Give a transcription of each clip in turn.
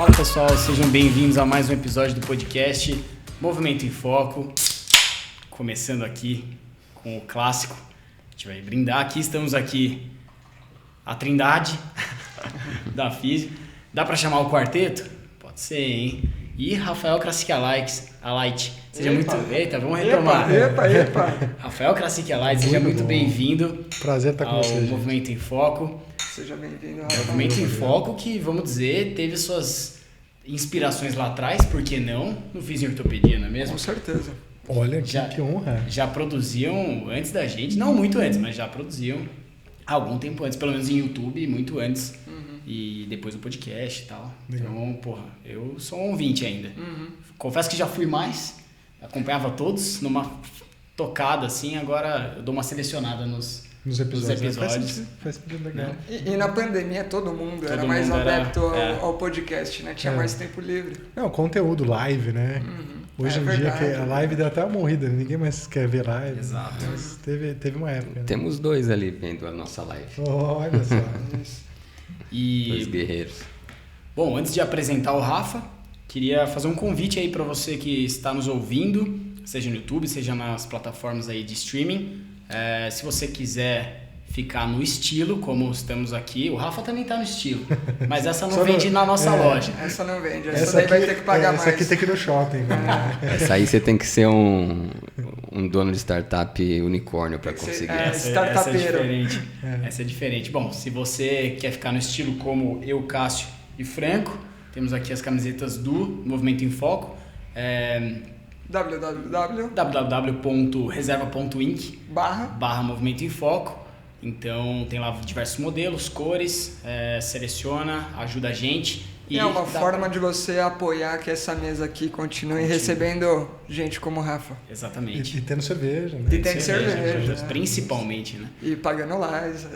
Fala pessoal, sejam bem-vindos a mais um episódio do podcast Movimento em Foco. Começando aqui com o clássico, a gente vai brindar aqui, estamos aqui a trindade da Físio. Dá pra chamar o quarteto? Pode ser, hein? E Rafael Krasik Alight. Seja muito... Eita, vamos retomar. Epa. Rafael Krasik Alight, seja muito bem-vindo. Prazer estar com você, gente. Movimento em Foco. Seja bem-vindo, Rafael. Movimento em Foco que, vamos dizer, teve suas inspirações lá atrás, por que não? No Físio Ortopedia, não é mesmo? Com certeza. Olha, que honra. Já produziam antes da gente, não muito antes, mas já produziam algum tempo antes, pelo menos em YouTube, muito antes. E depois do podcast e tal. Legal. Então, porra, eu sou um ouvinte ainda. Confesso que já fui mais, acompanhava todos numa tocada assim, agora eu dou uma selecionada nos episódios. Faz sentido legal. E na pandemia todo mundo era mais adepto ao podcast, né? Tinha mais tempo livre. Não, conteúdo, live, né? Hoje em dia que a live deu até uma morrida, ninguém mais quer ver live. Exato. Mas teve uma época. Né? Temos dois ali vendo a nossa live. Olha só. Dois guerreiros. Bom, antes de apresentar o Rafa, queria fazer um convite aí para você que está nos ouvindo, seja no YouTube, seja nas plataformas aí de streaming. Se você quiser ficar no estilo, como estamos aqui, o Rafa também está no estilo, mas essa não vende na nossa loja. Essa não vende, essa daí vai ter que pagar mais. Essa aqui tem que ir no shopping. Né? Essa aí você tem que ser um dono de startup unicórnio para conseguir. Essa é diferente. Essa é diferente. Bom, se você quer ficar no estilo como eu, Cássio e Franco, temos aqui as camisetas do Movimento em Foco. www.reserva.inc/Movimento em Foco. Então tem lá diversos modelos, cores, seleciona, ajuda a gente. E é uma forma de você apoiar que essa mesa aqui continue recebendo gente como o Rafa. Exatamente. E tendo cerveja, né? E tem cerveja. Principalmente, né? E pagando Liza.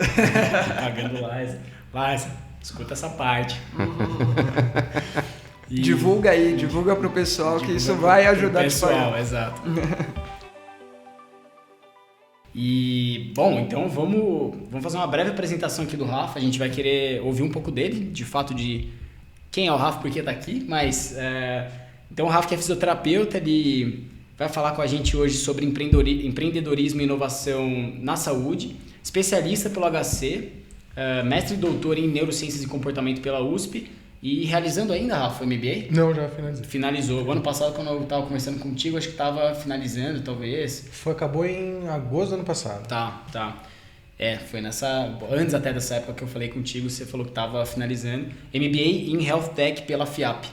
Pagando Liza. Liza, escuta essa parte. E... divulga pro pessoal que isso vai ajudar o pessoal, exato. E, bom, então vamos fazer uma breve apresentação aqui do Rafa. A gente vai querer ouvir um pouco dele, de fato, de quem é o Rafa, por que tá aqui. Mas, então o Rafa que é fisioterapeuta, ele vai falar com a gente hoje sobre empreendedorismo e inovação na saúde, especialista pelo HC, mestre e doutor em neurociências e comportamento pela USP. E realizando ainda, Rafa, o MBA? Não, já finalizei. Finalizou. O ano passado, quando eu estava conversando contigo, acho que estava finalizando, talvez. Acabou em agosto do ano passado. Tá. Foi antes até dessa época que eu falei contigo, você falou que estava finalizando. MBA em Health Tech pela FIAP.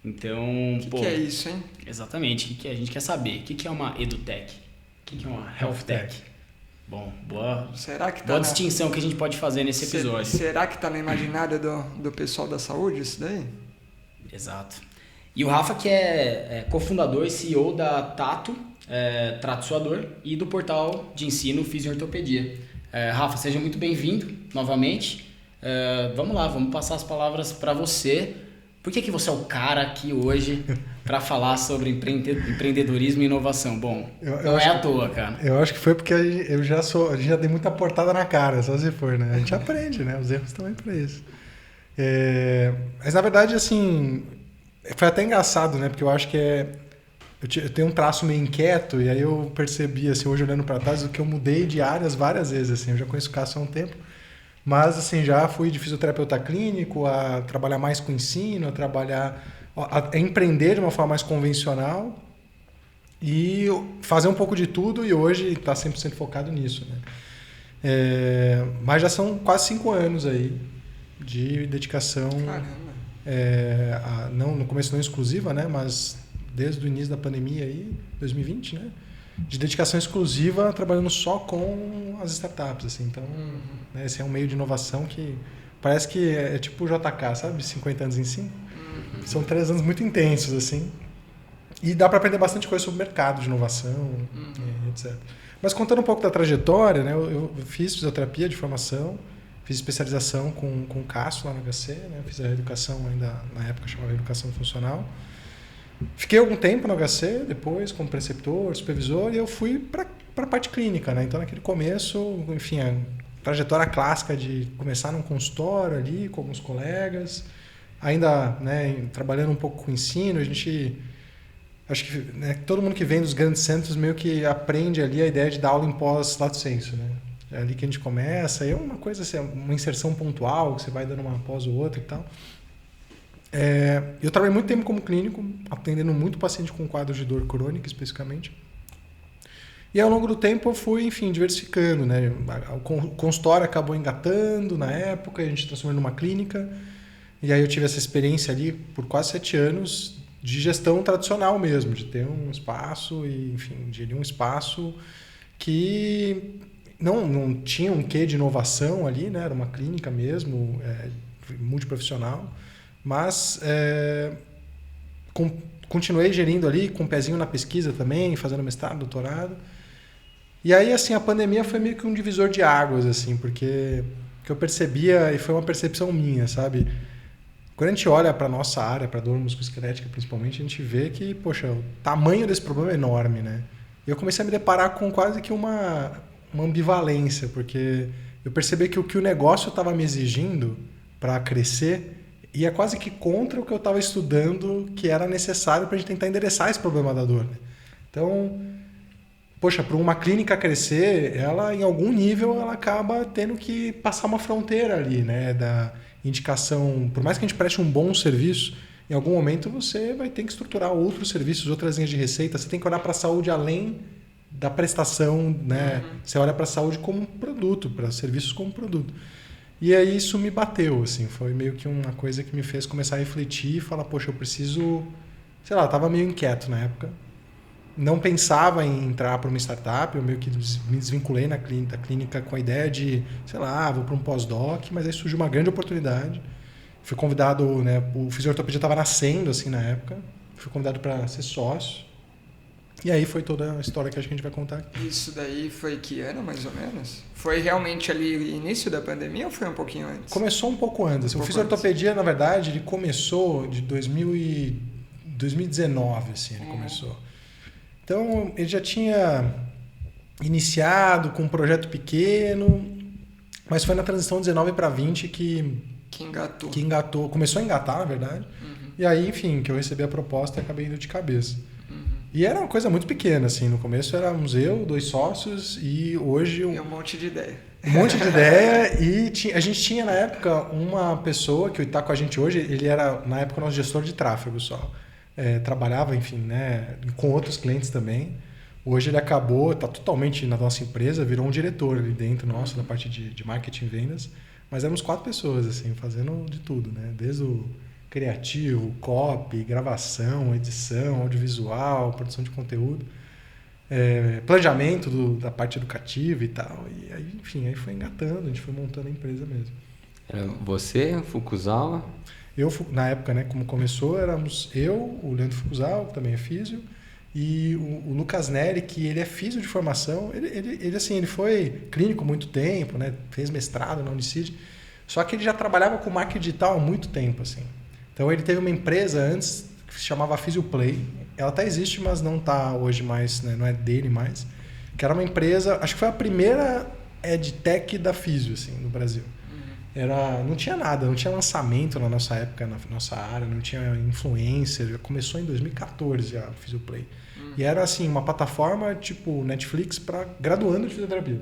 Então, que é isso, hein? Exatamente. O que a gente quer saber? O que é uma EduTech? O que é uma Health Tech? Bom, boa distinção que a gente pode fazer nesse episódio. Será que está no imaginário do pessoal da saúde isso daí? Exato. E o Rafa que é cofundador e CEO da Tato, Trato Suador, e do portal de ensino Físio Ortopedia. Rafa, seja muito bem-vindo novamente. Vamos lá, vamos passar as palavras para você. Por que você é o cara aqui hoje para falar sobre empreendedorismo e inovação? Bom, não é à toa, cara. Eu acho que foi porque a gente já deu muita portada na cara, só se for, né? A gente aprende, né? Os erros estão aí para isso. Mas, na verdade, assim, foi até engraçado, né? Porque eu acho que eu tenho um traço meio inquieto e aí eu percebi, assim, hoje olhando para trás, que eu mudei de áreas várias vezes, assim. Eu já conheço o Cássio há um tempo. Mas, assim, já fui de fisioterapeuta clínico a trabalhar mais com ensino, a empreender de uma forma mais convencional e fazer um pouco de tudo e hoje está 100% focado nisso, né? Mas já são quase 5 anos aí de dedicação, no começo não exclusiva, né? Mas desde o início da pandemia aí, 2020, né? De dedicação exclusiva trabalhando só com as startups, assim. Então, né, esse é um meio de inovação que parece que é tipo o JK, sabe? 50 anos em 5. São 3 anos muito intensos, assim. E dá para aprender bastante coisa sobre o mercado de inovação, etc. Mas contando um pouco da trajetória, né? Eu fiz fisioterapia de formação, fiz especialização com o Cássio lá no HC, né? Fiz a reeducação ainda, na época chamava reeducação funcional. Fiquei algum tempo no HC, depois como preceptor, supervisor, e eu fui para a parte clínica, né? Então, naquele começo, enfim, a trajetória clássica de começar num consultório ali com alguns colegas, ainda, né, trabalhando um pouco com ensino, a gente... Acho que, né, todo mundo que vem dos grandes centros meio que aprende ali a ideia de dar aula em pós-lato sensu, né? É ali que a gente começa, é uma coisa assim, uma inserção pontual, que você vai dando uma após o outro e tal. Eu trabalhei muito tempo como clínico, atendendo muito paciente com quadro de dor crônica, especificamente. E ao longo do tempo eu fui, enfim, diversificando, né? O consultório acabou engatando na época, a gente transformou numa clínica. E aí eu tive essa experiência ali por quase 7 anos de gestão tradicional mesmo, de ter um espaço e, enfim, gerir um espaço que não tinha um quê de inovação ali, né? Era uma clínica mesmo, multiprofissional, mas continuei gerindo ali com um pezinho na pesquisa também, fazendo mestrado, doutorado. E aí, assim, a pandemia foi meio que um divisor de águas, assim, porque que eu percebia, e foi uma percepção minha, sabe? Quando a gente olha para a nossa área, para a dor musculoesquelética principalmente, a gente vê que, poxa, o tamanho desse problema é enorme, né? E eu comecei a me deparar com quase que uma ambivalência, porque eu percebi que o negócio estava me exigindo para crescer ia quase que contra o que eu estava estudando, que era necessário para a gente tentar endereçar esse problema da dor, né? Então, poxa, para uma clínica crescer, ela em algum nível ela acaba tendo que passar uma fronteira ali, né, da indicação. Por mais que a gente preste um bom serviço, em algum momento você vai ter que estruturar outros serviços, outras linhas de receita. Você tem que olhar para a saúde além da prestação, né? Você olha para a saúde como um produto, para serviços como produto. E aí isso me bateu, assim, foi meio que uma coisa que me fez começar a refletir e falar, poxa, eu preciso, sei lá, eu estava meio inquieto na época. Não pensava em entrar para uma startup, eu meio que me desvinculei da clínica com a ideia de, sei lá, vou para um pós-doc, mas aí surgiu uma grande oportunidade. Fui convidado, né, o Fisiortopedia estava nascendo assim na época, fui convidado para ser sócio. E aí foi toda a história que acho que a gente vai contar aqui. Isso daí foi que ano, mais ou menos? Foi realmente ali início da pandemia ou foi um pouquinho antes? Começou um pouco antes. O Fisiortopedia, na verdade, ele começou de 2019, assim, ele começou. Então, ele já tinha iniciado com um projeto pequeno, mas foi na transição 19 para 20 que engatou. Começou a engatar, na verdade. E aí, enfim, que eu recebi a proposta e acabei indo de cabeça. E era uma coisa muito pequena, assim. No começo éramos eu, 2 sócios e hoje... E um monte de ideia. Um monte de ideia e a gente tinha, na época, uma pessoa que está com a gente hoje, ele era, na época, nosso gestor de tráfego só. Trabalhava, enfim, né, com outros clientes também. Hoje ele acabou, está totalmente na nossa empresa, virou um diretor ali dentro nosso, da parte de marketing e vendas. Mas éramos 4 pessoas, assim, fazendo de tudo, né? Desde o criativo, copy, gravação, edição, audiovisual, produção de conteúdo, planejamento da parte educativa e tal. E aí, enfim, aí foi engatando, a gente foi montando a empresa mesmo. Era você, Fukuzawa? Na época, né, como começou, éramos eu, o Leandro Fukuzawa, que também é físio, e o Lucas Neri, que ele é físio de formação. Ele assim, ele foi clínico há muito tempo, né, fez mestrado na Unicid, só que ele já trabalhava com marketing digital há muito tempo, assim. Então ele teve uma empresa antes que se chamava Physioplay. Ela até existe, mas não está hoje mais, né, não é dele mais. Que era uma empresa, acho que foi a primeira edtech da Físio, assim, no Brasil. Não tinha nada, não tinha lançamento na nossa época, na nossa área, não tinha influencer. Começou em 2014 a Physioplay. E era assim, uma plataforma tipo Netflix para graduando de fisioterapia.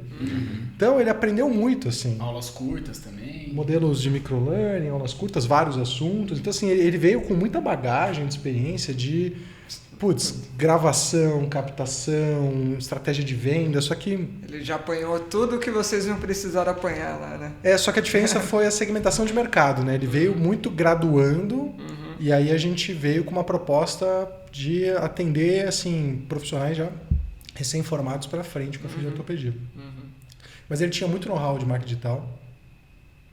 Então ele aprendeu muito, assim. Aulas curtas também. Modelos de microlearning, aulas curtas, vários assuntos. Então assim, ele veio com muita bagagem de experiência de gravação, captação, estratégia de venda, só que... Ele já apanhou tudo que vocês não precisaram apanhar lá, né? Só que a diferença foi a segmentação de mercado, né? Ele veio muito graduando e aí a gente veio com uma proposta de atender, assim, profissionais já recém-formados para frente com a fisiortopedia. Mas ele tinha muito know-how de marketing digital.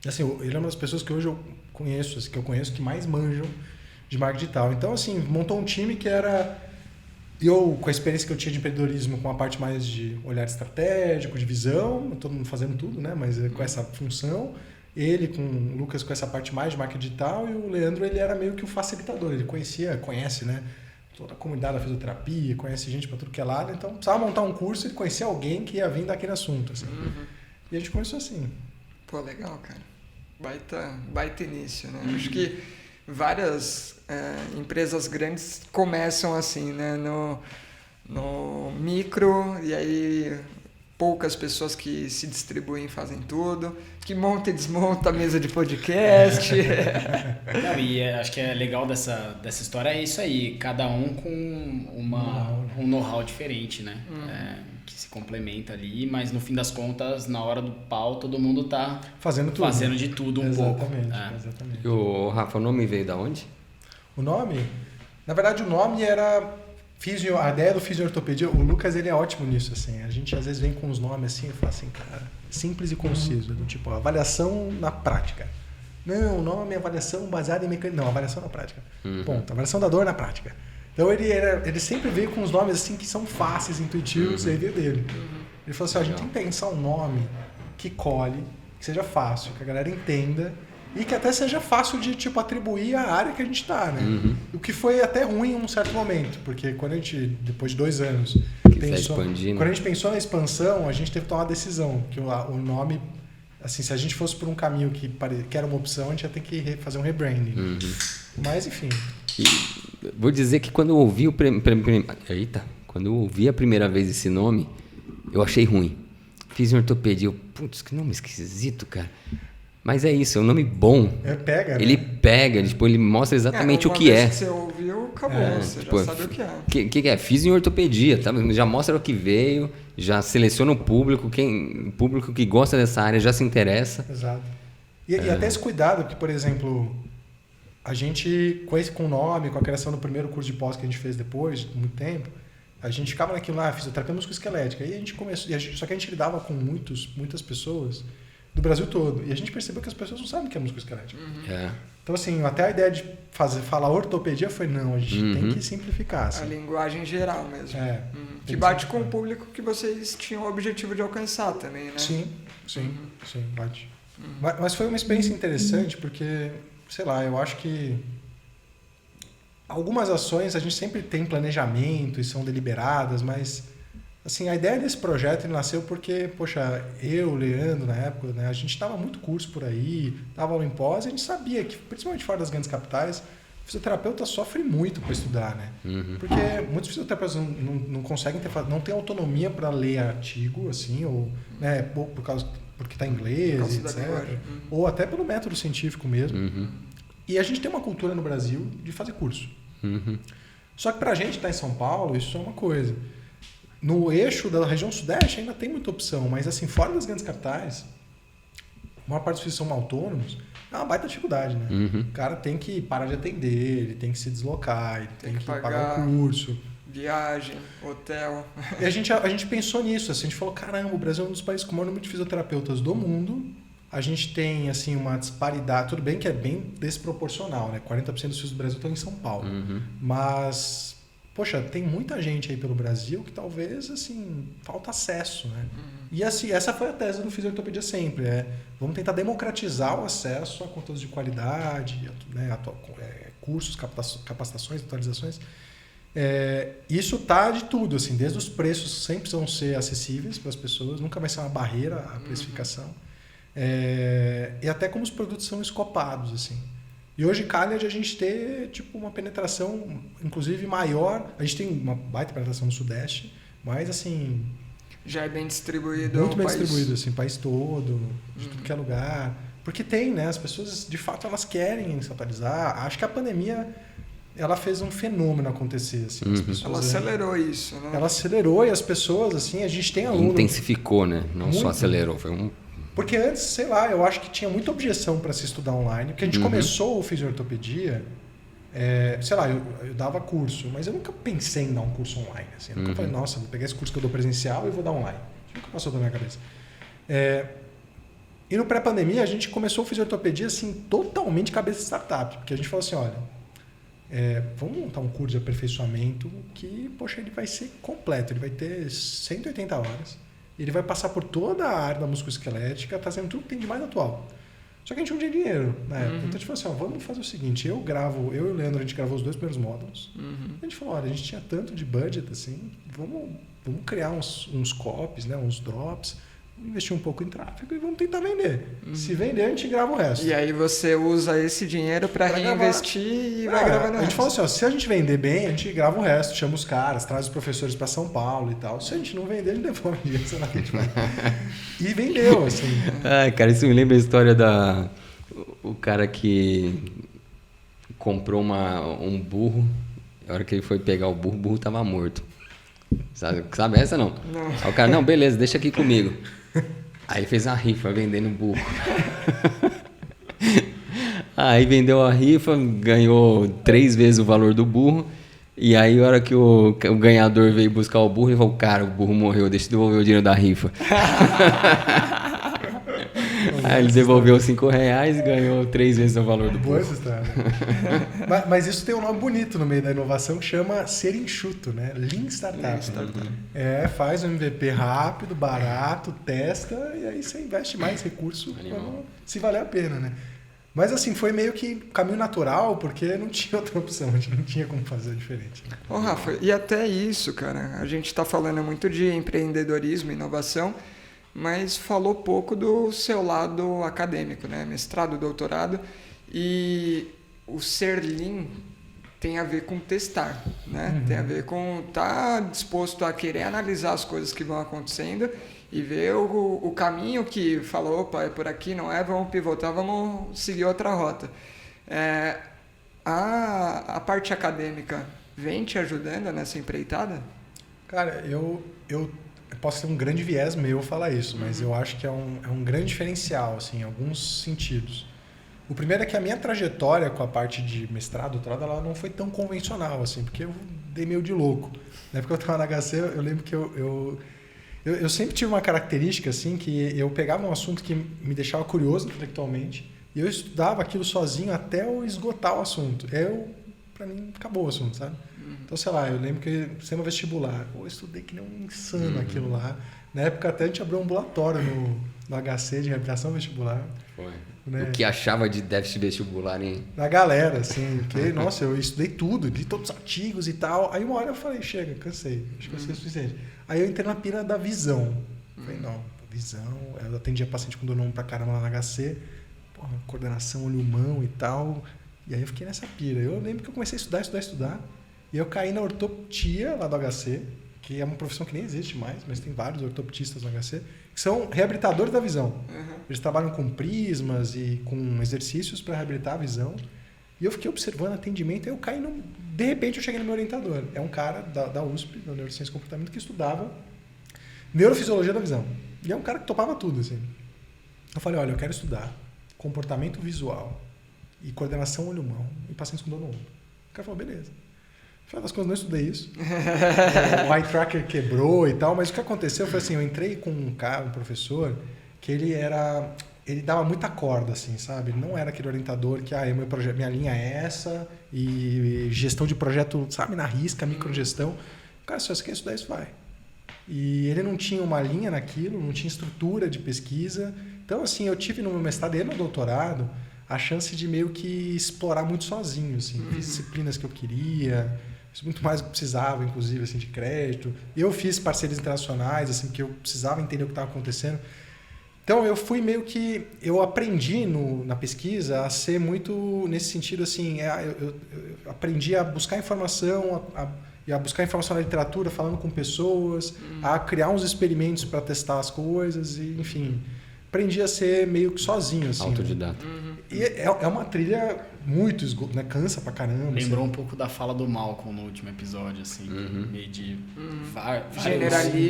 Assim, ele é uma das pessoas que hoje eu conheço, assim, que mais manjam de marketing digital. Então, assim, montou um time que era... Eu, com a experiência que eu tinha de empreendedorismo, com a parte mais de olhar estratégico, de visão, todo mundo fazendo tudo, né? Mas com essa função. Ele com o Lucas com essa parte mais de marketing digital e o Leandro, ele era meio que o facilitador. Ele conhece, né? Toda a comunidade da fisioterapia, conhece gente para tudo que é lado. Então, precisava montar um curso e conhecer alguém que ia vir daquele assunto, assim. E a gente começou assim. Pô, legal, cara. Baita início, né? Acho que várias empresas grandes começam assim, né? No micro, e aí poucas pessoas que se distribuem fazem tudo, que monta e desmonta a mesa de podcast. Não, e acho que é legal dessa história é isso aí, cada um com um know-how diferente, né? Que se complementa ali, mas no fim das contas, na hora do pau, todo mundo tá Fazendo tudo. fazendo de tudo um pouco. Exatamente. E o Rafa, o nome veio da onde? O nome? Na verdade, o nome era... A ideia do fisiortopedia, o Lucas ele é ótimo nisso, assim. A gente às vezes vem com os nomes assim e fala assim, cara, simples e conciso, do tipo, avaliação na prática. Não, o nome é avaliação baseada em mecânica. Não, avaliação na prática. Ponto, avaliação da dor na prática. Então ele sempre veio com os nomes assim que são fáceis, intuitivos, e aí veio dele. Ele falou assim, a gente tem que pensar um nome que colhe, que seja fácil, que a galera entenda e que até seja fácil de tipo atribuir à área que a gente está, né? O que foi até ruim em um certo momento, porque quando a gente, depois de 2 anos, quando a gente pensou na expansão, a gente teve que tomar uma decisão, que o nome, assim, se a gente fosse por um caminho que era uma opção, a gente ia ter que fazer um rebranding. Mas, enfim. E vou dizer que quando eu ouvi quando eu ouvi a primeira vez esse nome, eu achei ruim. Fiz em ortopedia, putz, que nome esquisito, cara. Mas é isso, é um nome bom. Pega, né? Ele pega, ele mostra exatamente o que é. Uma vez que você ouviu, acabou, você já sabe o que é. O que é? Fiz em ortopedia, tá? Já mostra o que veio, já seleciona o público, o público que gosta dessa área já se interessa. Exato. E até esse cuidado, que, por exemplo, a gente, com o nome, com a criação do primeiro curso de pós que a gente fez depois, de muito tempo, a gente ficava naquilo lá, fisioterapia musculoesquelética. Aí a gente começou, só que a gente lidava com muitas pessoas do Brasil todo. E a gente percebeu que as pessoas não sabem o que é musculoesquelética. Então, assim, até a ideia de falar ortopedia foi, não, a gente tem que simplificar. Assim. A linguagem geral mesmo. Que que bate com o público que vocês tinham o objetivo de alcançar também, né? Sim, bate. Mas foi uma experiência interessante porque, sei lá, eu acho que algumas ações a gente sempre tem planejamento e são deliberadas, mas assim, a ideia desse projeto ele nasceu porque, poxa, o Leandro, na época, né, a gente dava muito curso por aí, dava aula em pós, e a gente sabia que, principalmente fora das grandes capitais, o fisioterapeuta sofre muito para estudar, né? Porque muitos fisioterapeutas não conseguem não tem autonomia para ler artigo, assim, ou, né, porque está em inglês, etc. Ou até pelo método científico mesmo. E a gente tem uma cultura no Brasil de fazer curso. Só que para a gente que está em São Paulo, isso é uma coisa. No eixo da região sudeste ainda tem muita opção, mas assim, fora das grandes capitais, a maior parte dos filhos são autônomos, é uma baita dificuldade, né? O cara tem que parar de atender, ele tem que se deslocar, ele tem que pagar o curso. Viagem, hotel. E a gente pensou nisso, assim, a gente falou, caramba, o Brasil é um dos países com o maior número de fisioterapeutas do mundo. A gente tem assim, uma disparidade, tudo bem que é bem desproporcional, né? 40% dos fios do Brasil estão em São Paulo. Mas, poxa, tem muita gente aí pelo Brasil que talvez, assim, falta acesso, né? E assim, essa foi a tese do Fisiortopedia sempre, vamos tentar democratizar o acesso a conteúdos de qualidade, né? Cursos, capacitações, atualizações. Isso tá de tudo, assim, desde os preços sempre precisam ser acessíveis para as pessoas, nunca vai ser uma barreira a precificação. E até como os produtos são escopados, assim. E hoje calha de a gente ter tipo uma penetração, inclusive maior. A gente tem uma baita penetração no Sudeste, mas assim já é bem distribuído. Muito bem distribuído, assim, país todo, de tudo que é lugar. Porque tem, né? As pessoas, de fato, elas querem se atualizar. Acho que a pandemia ela fez um fenômeno acontecer, assim. As pessoas, ela acelerou isso, né? Ela acelerou e as pessoas, assim, a gente tem aluno. Intensificou, né? Não só acelerou, foi um. Porque antes, sei lá, eu acho que tinha muita objeção para se estudar online. Porque a gente começou o fisiortopedia, sei lá, eu dava curso, mas eu nunca pensei em dar um curso online. Assim. Eu nunca falei, nossa, vou pegar esse curso que eu dou presencial e vou dar online. Nunca passou da minha cabeça. E no pré-pandemia, a gente começou o fisiortopedia assim, totalmente cabeça de startup. Porque a gente falou assim, olha, vamos montar um curso de aperfeiçoamento que, poxa, ele vai ser completo. Ele vai ter 180 horas. Ele vai passar por toda a área da musculoesquelética, trazendo tudo que tem de mais atual. Só que a gente não tinha dinheiro na época. Então a gente falou assim, vamos fazer o seguinte, eu e o Leandro, a gente gravou os 2 primeiros módulos. A gente falou, olha, a gente tinha tanto de budget, assim, vamos criar uns copies, né, uns drops, investir um pouco em tráfego e vamos tentar vender. Se vender, a gente grava o resto. E aí você usa esse dinheiro para reinvestir e vai gravando o A gente resto. fala assim, ó, se a gente vender bem, a gente grava o resto, chama os caras, traz os professores para São Paulo e tal. Se a gente não vender, a gente devolve o dinheiro, sei lá o que a gente vai. E vendeu, assim. Ai, cara, isso me lembra a história o cara que comprou um burro. A hora que ele foi pegar o burro tava morto. Sabe essa não? Não. Aí o cara, não, beleza, deixa aqui comigo. Aí ele fez uma rifa vendendo burro. Aí vendeu a rifa, ganhou 3 vezes o valor do burro. E aí, a hora que o ganhador veio buscar o burro, ele falou, cara, o burro morreu, deixa eu devolver o dinheiro da rifa. Aí ele devolveu R$5 e ganhou 3 vezes o valor do Boa burro. essa história. Mas isso tem um nome bonito no meio da inovação que chama ser enxuto, né? Lean Startup. Faz um MVP rápido, barato, testa e aí você investe mais recurso quando se valer a pena, né? Mas assim, foi meio que caminho natural porque não tinha outra opção, a gente não tinha como fazer diferente. Né? Ô, Rafa, e até isso, cara, a gente está falando muito de empreendedorismo e inovação, mas falou pouco do seu lado acadêmico, né? Mestrado, doutorado, e o ser Lean tem a ver com testar, né? Tem a ver com estar disposto a querer analisar as coisas que vão acontecendo e ver o caminho que falou, opa, é por aqui, não é, vamos pivotar, vamos seguir outra rota. A parte acadêmica vem te ajudando nessa empreitada? Cara, eu posso ter um grande viés meu falar isso, mas eu acho que é um grande diferencial, assim, em alguns sentidos. O primeiro é que a minha trajetória com a parte de mestrado, doutorado, ela não foi tão convencional, assim, porque eu dei meio de louco. Na época que eu estava na HC, eu lembro que eu sempre tive uma característica, assim, que eu pegava um assunto que me deixava curioso intelectualmente e eu estudava aquilo sozinho até eu esgotar o assunto. Pra mim, acabou o assunto, sabe? Então, sei lá, eu lembro que sendo vestibular, eu estudei que nem um insano aquilo lá. Na época até a gente abriu um ambulatório no HC de reabilitação vestibular. Foi. Né? O que achava de déficit vestibular, hein? Na galera, assim, porque, nossa, eu estudei tudo, li todos os artigos e tal. Aí uma hora eu falei, chega, cansei, acho que vai ser o suficiente. Aí eu entrei na pira da visão. Falei, não, visão, eu atendia paciente com dor pra caramba lá na HC, porra, coordenação olho-mão e tal. E aí eu fiquei nessa pira. Eu lembro que eu comecei a estudar. E eu caí na ortoptia lá do HC, que é uma profissão que nem existe mais, mas tem vários ortoptistas no HC, que são reabilitadores da visão. Eles trabalham com prismas e com exercícios para reabilitar a visão. E eu fiquei observando atendimento, e eu caí de repente eu cheguei no meu orientador. É um cara da USP, da Neurociência e Comportamento, que estudava neurofisiologia da visão. E é um cara que topava tudo, assim. Eu falei, olha, eu quero estudar comportamento visual e coordenação olho-mão em pacientes com dor no ombro. O cara falou, beleza. No final das contas, não estudei isso. O eye tracker quebrou e tal, mas o que aconteceu foi assim, eu entrei com um professor, que ele dava muita corda, assim, sabe? Ele não era aquele orientador que, minha linha é essa, e gestão de projeto, sabe, na risca, microgestão. Cara, se você quer estudar isso, vai. E ele não tinha uma linha naquilo, não tinha estrutura de pesquisa. Então, assim, eu tive no meu mestrado e no doutorado a chance de meio que explorar muito sozinho, assim. Fiz disciplinas que eu queria, fiz muito mais do que precisava, inclusive, assim, de crédito. Eu fiz parcerias internacionais, assim, porque eu precisava entender o que estava acontecendo. Então, eu fui meio que... Eu aprendi na pesquisa a ser muito nesse sentido, assim... Eu aprendi a buscar informação, a buscar informação na literatura, falando com pessoas, a criar uns experimentos para testar as coisas, e, enfim... Aprendi a ser meio que sozinho, assim. Autodidata. Né? E é uma trilha muito né? Cansa pra caramba. Lembrou assim. um pouco da fala do Malcolm no último episódio, assim, meio de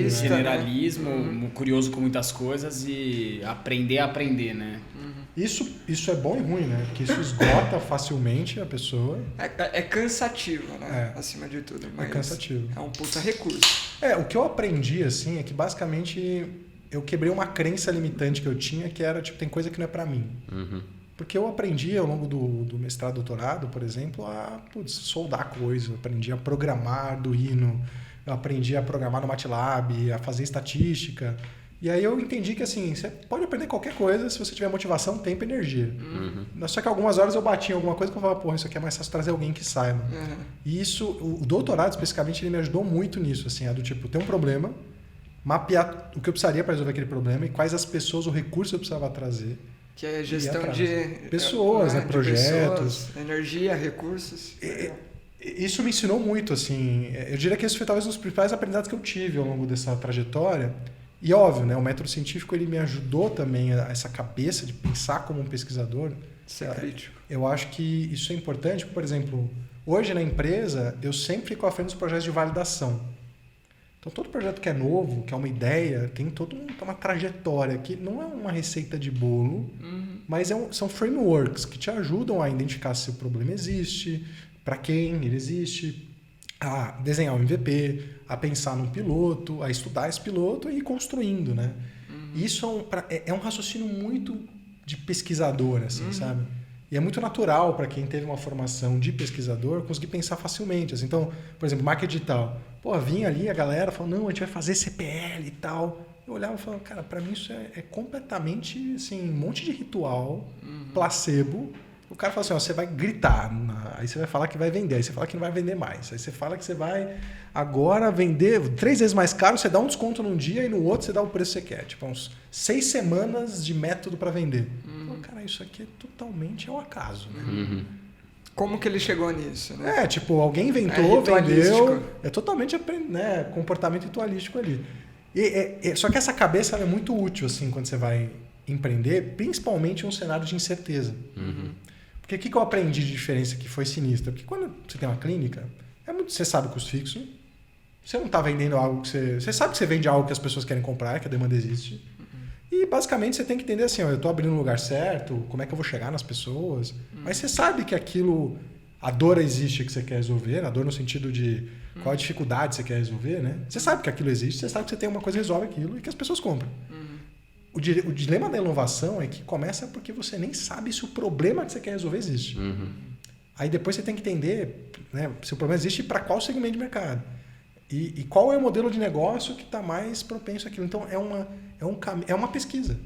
generalismo, curioso com muitas coisas e aprender a aprender, né? Isso é bom e ruim, né? Porque isso esgota facilmente a pessoa. É cansativo, né? Acima de tudo. Mas é cansativo. É um puta recurso. O que eu aprendi, assim, é que basicamente eu quebrei uma crença limitante que eu tinha, que era, tipo, tem coisa que não é pra mim. Porque eu aprendi ao longo do mestrado, doutorado, por exemplo, a soldar coisa. Eu aprendi a programar Arduino, eu aprendi a programar no MATLAB, a fazer estatística. E aí eu entendi que, assim, você pode aprender qualquer coisa se você tiver motivação, tempo e energia. Só que algumas horas eu bati em alguma coisa que eu falava, porra, isso aqui é mais fácil trazer alguém que saiba. E isso, o doutorado especificamente, ele me ajudou muito nisso, assim, do tipo, tem um problema, mapear o que eu precisaria para resolver aquele problema e quais as pessoas, o recurso eu precisava trazer. Que é gestão de pessoas, né? Projetos. Pessoas, energia, recursos. Isso me ensinou muito, assim. Eu diria que esse foi talvez um dos principais aprendizados que eu tive ao longo dessa trajetória. E óbvio, né? O método científico ele me ajudou também a essa cabeça de pensar como um pesquisador. Ser crítico. Eu acho que isso é importante. Por exemplo, hoje na empresa eu sempre fico à frente dos projetos de validação. Então todo projeto que é novo, que é uma ideia, tem toda uma trajetória que não é uma receita de bolo, mas são frameworks que te ajudam a identificar se o problema existe, para quem ele existe, a desenhar um MVP, a pensar num piloto, a estudar esse piloto e ir construindo, né? Isso é um raciocínio muito de pesquisador, assim, sabe? E é muito natural para quem teve uma formação de pesquisador conseguir pensar facilmente. Assim. Então, por exemplo, marketing digital. Pô, vinha ali a galera falando, não, a gente vai fazer CPL e tal. Eu olhava e falava, cara, para mim isso é completamente, assim, um monte de ritual, placebo. O cara fala assim, ó, você vai gritar, aí você vai falar que vai vender, aí você fala que não vai vender mais. Aí você fala que você vai agora vender 3 vezes mais caro, você dá um desconto num dia e no outro você dá o preço que você quer. Tipo, uns 6 semanas de método para vender. Então, cara, isso aqui é totalmente ao acaso, né? Como que ele chegou nisso, né? Tipo, alguém inventou, vendeu. É totalmente comportamento ritualístico ali. Só que essa cabeça ela é muito útil, assim, quando você vai empreender, principalmente em um cenário de incerteza. Porque o que eu aprendi de diferença que foi sinistra? Porque quando você tem uma clínica, você sabe o custo fixo, você não está vendendo algo que você sabe que você vende algo que as pessoas querem comprar, que a demanda existe. E basicamente você tem que entender assim, ó, eu estou abrindo no lugar certo, como é que eu vou chegar nas pessoas. Mas você sabe que aquilo, a dor existe que você quer resolver, a dor no sentido de qual a dificuldade você quer resolver, né? Você sabe que aquilo existe, você sabe que você tem uma coisa que resolve aquilo e que as pessoas compram. O dilema da inovação é que começa porque você nem sabe se o problema que você quer resolver existe. Aí depois você tem que entender, né, se o problema existe para qual segmento de mercado. E qual é o modelo de negócio que está mais propenso àquilo. Então é uma pesquisa.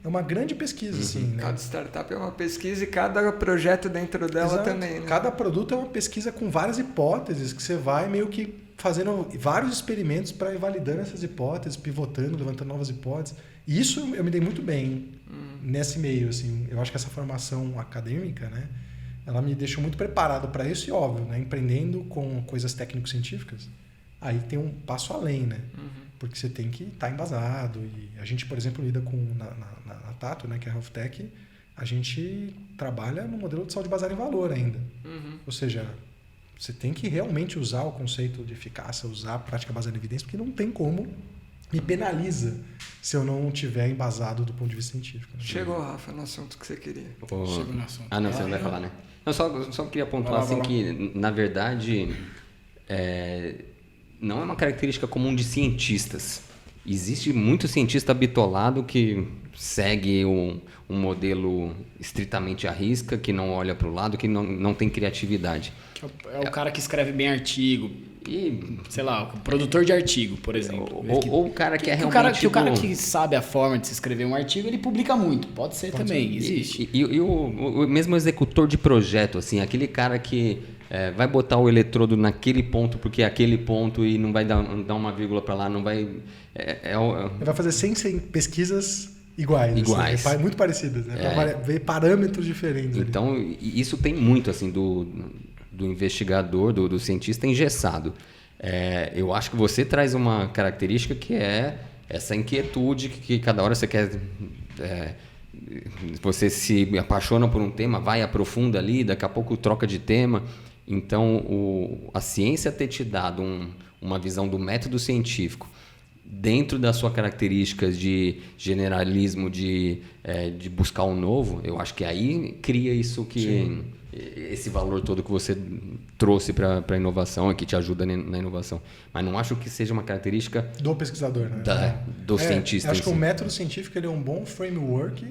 É uma grande pesquisa. Assim, né? Cada startup é uma pesquisa e cada projeto dentro dela também. Né? Cada produto é uma pesquisa com várias hipóteses que você vai meio que fazendo vários experimentos para ir validando essas hipóteses, pivotando, levantando novas hipóteses. E isso eu me dei muito bem nesse meio. Assim. Eu acho que essa formação acadêmica, né, ela me deixou muito preparado para isso e, óbvio, né, empreendendo com coisas técnico-científicas, aí tem um passo além, né? Porque você tem que estar embasado. E a gente, por exemplo, lida com, na Tato, né, que é a Health Tech, a gente trabalha no modelo de saúde baseada em valor ainda. Ou seja, você tem que realmente usar o conceito de eficácia, usar a prática baseada em evidência, porque não tem como, me penaliza se eu não tiver embasado do ponto de vista científico. Né? Chegou, Rafa, no assunto que você queria. Chegou no assunto. Ah, não, você não vai falar, né? Eu só queria pontuar assim que, na verdade, não é uma característica comum de cientistas. Existe muito cientista bitolado que segue um modelo estritamente à risca, que não olha para o lado, que não tem criatividade. É o cara que escreve bem artigo. E, sei lá, o produtor de artigo, por exemplo. Ou o cara que é realmente... O cara que sabe a forma de se escrever um artigo, ele publica muito. Pode ser também, existe. E o mesmo executor de projeto, assim, aquele cara que vai botar o eletrodo naquele ponto, porque é aquele ponto e não vai dar uma vírgula para lá, não vai... Ele vai fazer 100 pesquisas iguais. Assim, muito parecidas, né? Para ver parâmetros diferentes. Então, isso tem muito, assim, do investigador, do cientista engessado. Eu acho que você traz uma característica que é essa inquietude que cada hora você quer... você se apaixona por um tema, vai, aprofunda ali, daqui a pouco troca de tema. Então, a ciência ter te dado uma visão do método científico dentro das suas características de generalismo, de buscar o novo, eu acho que aí cria isso que... Sim. Esse valor todo que você trouxe para a inovação e que te ajuda na inovação. Mas não acho que seja uma característica... Do pesquisador, né? Do cientista. Acho que o método científico ele é um bom framework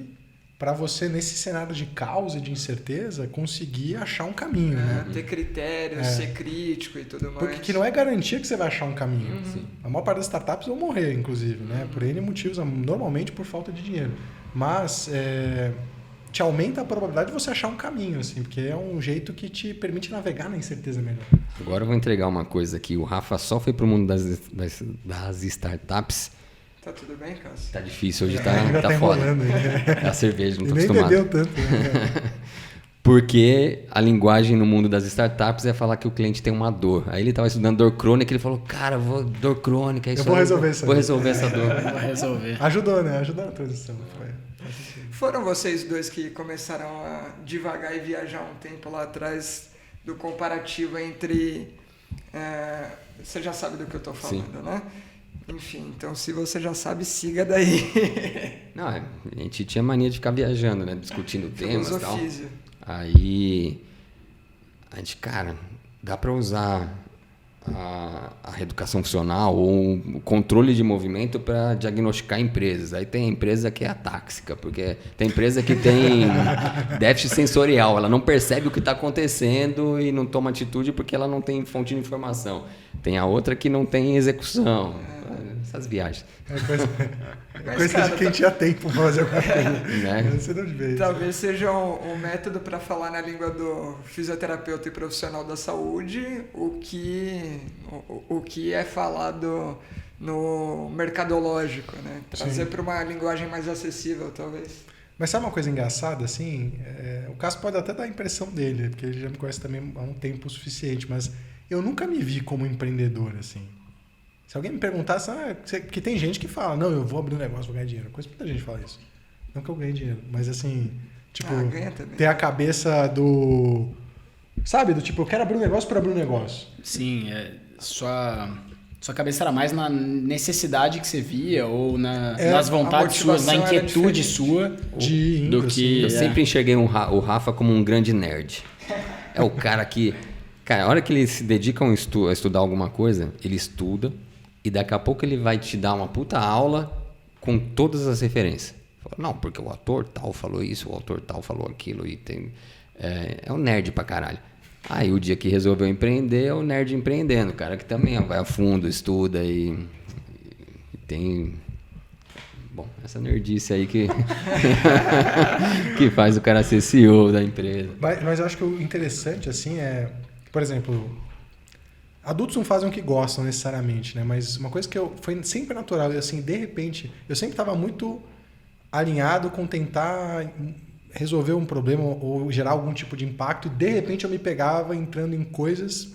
para você, nesse cenário de caos e de incerteza, conseguir achar um caminho. Né? Ter critérios, ser crítico e tudo mais. Porque que não é garantia que você vai achar um caminho. A maior parte das startups vão morrer, inclusive, né? Por N motivos, normalmente por falta de dinheiro. Mas... te aumenta a probabilidade de você achar um caminho, assim, porque é um jeito que te permite navegar na incerteza melhor. Agora eu vou entregar uma coisa aqui. O Rafa só foi para o mundo das startups Tá tudo bem, Cássio? Tá difícil, hoje Ainda tá foda. enrolando aí, né? É a cerveja, não E tô nem acostumado. bebeu tanto, né? Porque a linguagem no mundo das startups é falar que o cliente tem uma dor. Aí ele estava estudando dor crônica e ele falou, cara, dor crônica, é isso Eu vou aí, resolver isso aí. Vou resolver essa dor. Vou resolver. Ajudou, né? Ajudou na transição. Foi. Foram vocês dois que começaram a devagar e viajar um tempo lá atrás do comparativo entre... você já sabe do que eu estou falando, né? Enfim, então se você já sabe, siga daí. Não, a gente tinha mania de ficar viajando, né? Discutindo temas e tal. Filosofia. Aí a gente, cara, dá para usar a reeducação funcional ou o controle de movimento para diagnosticar empresas. Aí tem empresa que é atáxica, porque tem empresa que tem déficit sensorial, ela não percebe o que está acontecendo e não toma atitude porque ela não tem fonte de informação. Tem a outra que não tem execução. Essas viagens. Mas, Coisa de quem tinha tempo pra fazer alguma coisa. Né? Você não vê isso. Talvez seja um método para falar na língua do fisioterapeuta e profissional da saúde o que é falado no mercadológico, né? Trazer para uma linguagem mais acessível, talvez. Mas sabe uma coisa engraçada, assim? O Cássio pode até dar a impressão dele, porque ele já me conhece também há um tempo suficiente, mas eu nunca me vi como empreendedor, assim. Se alguém me perguntasse, que tem gente que fala, não, eu vou abrir um negócio, vou ganhar dinheiro. Coisa que muita gente fala isso. Não que eu ganhe dinheiro, mas assim, tipo, ganha também. ter a cabeça do... Sabe? Do tipo, eu quero abrir um negócio para abrir um negócio. Sim, sua cabeça era mais na necessidade que você via ou nas vontades suas, na inquietude sua do que... Eu sempre enxerguei o Rafa como um grande nerd. É o cara que... Cara, a hora que ele se dedica a estudar alguma coisa, ele estuda e daqui a pouco ele vai te dar uma puta aula com todas as referências. Não, porque o autor tal falou isso, o autor tal falou aquilo e tem... É um nerd pra caralho. Aí o dia que resolveu empreender é o nerd empreendendo, o cara que também vai a fundo, estuda e tem... Bom, essa nerdice aí que faz o cara ser CEO da empresa. Mas eu acho que o interessante, assim, por exemplo, adultos não fazem o que gostam necessariamente, né? Mas uma coisa que foi sempre natural, e assim, de repente, eu sempre estava muito alinhado com tentar resolver um problema ou gerar algum tipo de impacto, e de repente eu me pegava entrando em coisas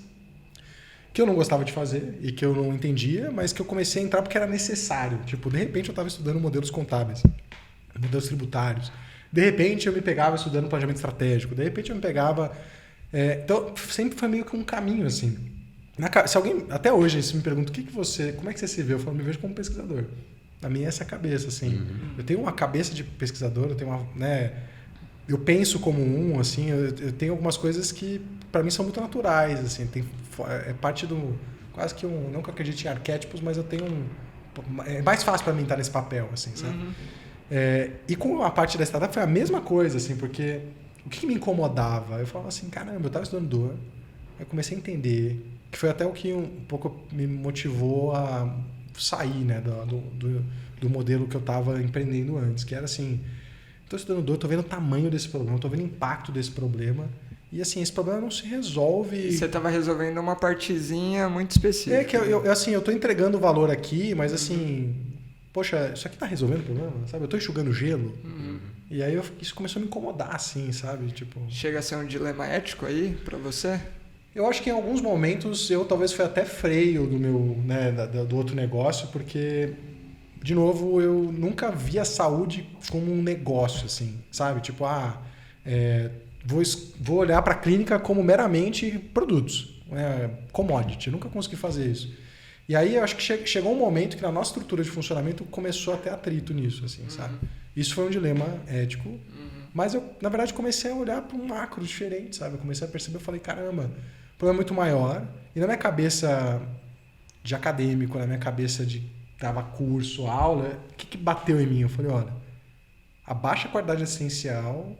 que eu não gostava de fazer e que eu não entendia, mas que eu comecei a entrar porque era necessário. Tipo, de repente eu estava estudando modelos contábeis, modelos tributários. De repente eu me pegava estudando planejamento estratégico. De repente eu me pegava... então, sempre foi meio que um caminho, assim. Se alguém, até hoje, se me pergunta como é que você se vê? Eu falo, me vejo como pesquisador. A minha é essa cabeça, assim. Uhum. Eu tenho uma cabeça de pesquisador, eu tenho uma... Né, eu penso como assim, eu tenho algumas coisas que para mim são muito naturais, assim, é parte do quase que não que eu acredite em arquétipos, mas eu tenho é mais fácil para mim estar nesse papel, assim, sabe? Uhum. E com a parte da startup foi a mesma coisa, assim, porque o que me incomodava? Eu falava assim, caramba, eu estava estudando dor, eu comecei a entender, que foi até o que um pouco me motivou a sair, né, do modelo que eu estava empreendendo antes, que era assim, estou estudando dor, estou vendo o tamanho desse problema, estou vendo o impacto desse problema. E assim, esse problema não se resolve... E você estava resolvendo uma partezinha muito específica. É que eu estou entregando valor aqui, mas assim... Poxa, isso aqui está resolvendo o problema, sabe? Eu estou enxugando gelo. Uhum. E aí isso começou a me incomodar, assim, sabe? Tipo... Chega a ser um dilema ético aí para você? Eu acho que em alguns momentos talvez foi até freio do meu, né, do outro negócio, porque... De novo, eu nunca vi a saúde como um negócio, assim, sabe? Tipo, vou olhar para a clínica como meramente produtos, commodity. Eu nunca consegui fazer isso. E aí, eu acho que chegou um momento que na nossa estrutura de funcionamento começou a ter atrito nisso, assim, sabe? Isso foi um dilema ético, mas eu, na verdade, comecei a olhar para um macro diferente, sabe? Eu comecei a perceber, eu falei, caramba, o problema é muito maior. E na minha cabeça de acadêmico, na minha cabeça de dava curso, aula, o que bateu em mim? Eu falei, olha, a baixa qualidade assistencial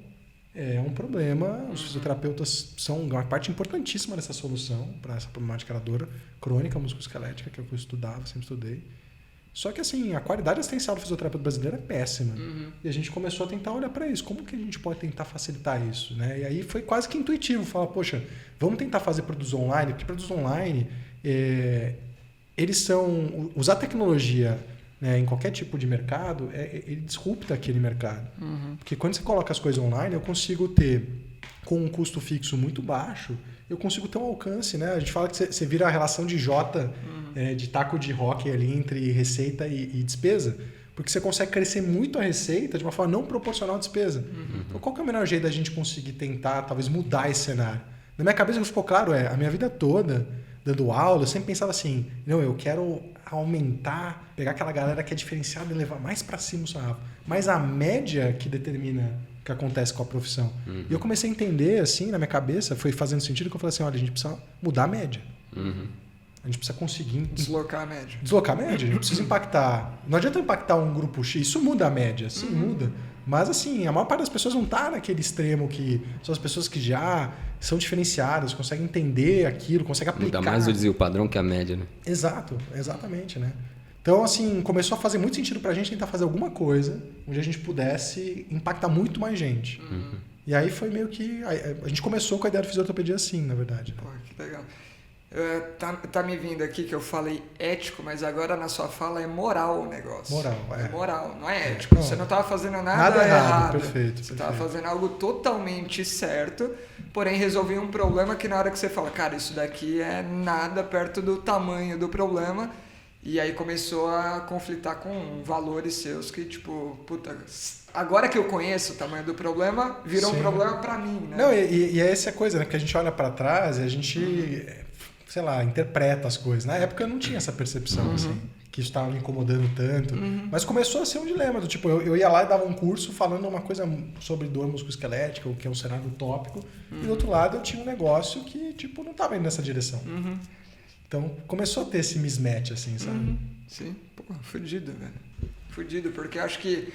é um problema, os fisioterapeutas são uma parte importantíssima dessa solução para essa problemática da dor crônica musculoesquelética, que é o que eu estudava, sempre estudei. Só que assim, a qualidade assistencial do fisioterapeuta brasileiro é péssima. E a gente começou a tentar olhar para isso, como que a gente pode tentar facilitar isso, né? E aí foi quase que intuitivo, falar, poxa, vamos tentar fazer produtos online, porque produtos online... eles são... Usar tecnologia né, em qualquer tipo de mercado, ele disrupta aquele mercado. Porque quando você coloca as coisas online, eu consigo ter, com um custo fixo muito baixo, eu consigo ter um alcance, né? A gente fala que você vira a relação de J, de taco de hóquei ali entre receita e despesa, porque você consegue crescer muito a receita de uma forma não proporcional à despesa. Então, qual que é o melhor jeito da gente conseguir tentar, talvez, mudar esse cenário? Na minha cabeça, o que ficou claro a minha vida toda, dando aula, eu sempre pensava assim, não, eu quero aumentar, pegar aquela galera que é diferenciada e levar mais para cima o sarrafo. Mas a média que determina o que acontece com a profissão. E eu comecei a entender, assim, na minha cabeça, foi fazendo sentido que eu falei assim, olha, a gente precisa mudar a média. A gente precisa conseguir... Deslocar a média. Deslocar a média. A gente precisa impactar... Não adianta impactar um grupo X. Isso muda a média. Sim, muda. Mas, assim, a maior parte das pessoas não está naquele extremo que são as pessoas que já são diferenciadas, conseguem entender aquilo, conseguem aplicar. Muda mais o desvio padrão que a média, né? Exato. Exatamente, né? Então, assim, começou a fazer muito sentido pra gente tentar fazer alguma coisa onde a gente pudesse impactar muito mais gente. E aí foi meio que... A gente começou com a ideia de fisioterapia assim, na verdade. Pô, que legal. Tá me vindo aqui que eu falei ético, mas agora na sua fala é moral o negócio. Moral, é moral, não é ético. Não, você não estava fazendo nada errado. Perfeito. Você estava fazendo algo totalmente certo, porém resolvia um problema que na hora que você fala, cara, isso daqui é nada perto do tamanho do problema, e aí começou a conflitar com valores seus que, tipo, puta, agora que eu conheço o tamanho do problema, virou um problema para mim, né? Não, e essa é a coisa, né? Porque a gente olha para trás e a gente... sei lá, interpreta as coisas. Na época eu não tinha essa percepção, assim, que isso estava me incomodando tanto. Mas começou a ser um dilema, do tipo, eu ia lá e dava um curso falando uma coisa sobre dor musculoesquelética, o que é um cenário utópico, e do outro lado eu tinha um negócio que, tipo, não estava indo nessa direção. Então, começou a ter esse mismatch, assim, sabe? Sim, pô, fudido, velho. Fudido, porque acho que...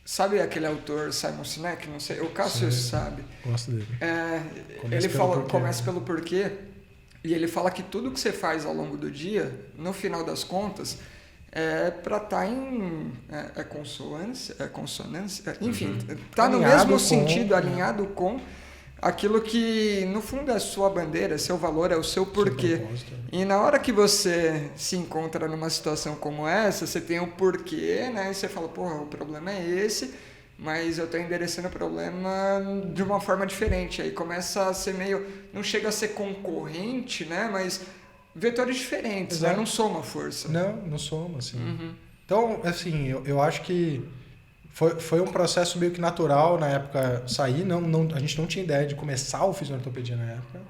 Sabe aquele autor Simon Sinek? Não sei, o Cássio sabe. Gosto dele. Ele fala, começa pelo porquê, e ele fala que tudo que você faz ao longo do dia, no final das contas, é para estar em consonância, enfim, tá no mesmo sentido, alinhado com aquilo que, no fundo, é sua bandeira, seu valor, é o seu porquê. E na hora que você se encontra numa situação como essa, você tem o porquê, né? E você fala, porra, o problema é esse, mas eu estou endereçando o problema de uma forma diferente. Aí começa a ser meio... Não chega a ser concorrente, né? Mas vetores diferentes, né? Não soma a força. Não soma, assim. Então, assim, eu acho que foi um processo meio que natural na época sair. A gente não tinha ideia de começar o fisioterapia na época,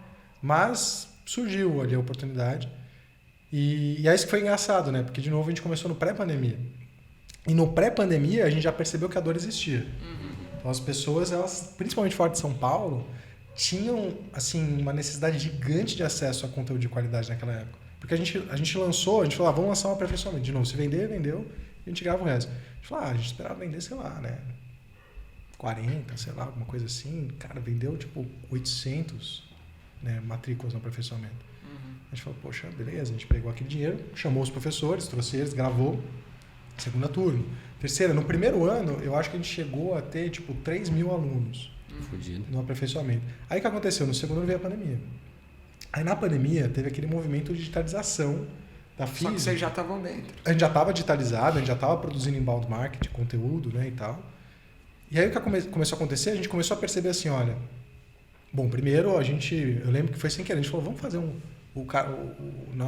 mas surgiu ali a oportunidade. E é isso que foi engraçado, né? Porque, de novo, a gente começou no pré-pandemia. E no pré-pandemia, a gente já percebeu que a dor existia. Então, as pessoas, elas, principalmente fora de São Paulo, tinham, assim, uma necessidade gigante de acesso a conteúdo de qualidade naquela época. Porque a gente lançou, a gente falou, vamos lançar um aperfeiçoamento. De novo, se vender, vendeu, a gente grava o resto. A gente falou, a gente esperava vender, sei lá, né? 40, sei lá, alguma coisa assim. Cara, vendeu, tipo, 800, né, matrículas no aperfeiçoamento. A gente falou, poxa, beleza, a gente pegou aquele dinheiro, chamou os professores, trouxe eles, gravou, segunda turma. Terceira, no primeiro ano, eu acho que a gente chegou a ter, tipo, 3 mil alunos no aperfeiçoamento. Aí o que aconteceu? No segundo ano veio a pandemia. Aí na pandemia teve aquele movimento de digitalização da física. Só que vocês já estavam dentro. A gente já estava digitalizado, a gente já estava produzindo inbound marketing, conteúdo, né, e tal. E aí o que começou a acontecer? A gente começou a perceber assim, olha... Bom, primeiro eu lembro que foi sem querer, a gente falou, vamos fazer o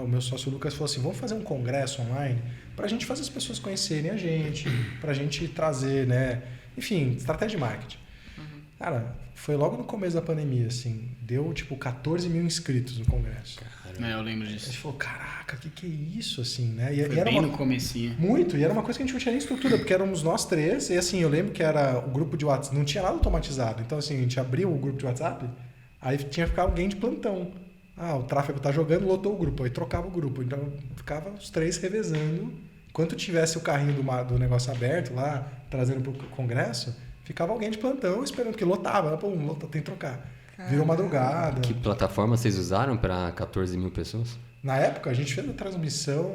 meu sócio Lucas falou assim, vamos fazer um congresso online para a gente fazer as pessoas conhecerem a gente, para a gente trazer, né? Enfim, estratégia de marketing. Cara, foi logo no começo da pandemia, assim, deu tipo 14 mil inscritos no congresso. Eu lembro disso. A gente falou, caraca, que é isso, assim, né? E foi era bem no comecinho. Muito, e era uma coisa que a gente não tinha nem estrutura, porque éramos nós três, e assim, eu lembro que era o grupo de WhatsApp, não tinha nada automatizado, então assim, a gente abriu o grupo de WhatsApp, aí tinha que ficar alguém de plantão. O tráfego tá jogando, lotou o grupo, aí trocava o grupo, então ficava os três revezando, enquanto tivesse o carrinho do negócio aberto lá, trazendo pro congresso, ficava alguém de plantão esperando, que lotava, tem que trocar. Virou madrugada. Que plataforma vocês usaram para 14 mil pessoas? Na época, a gente fez a transmissão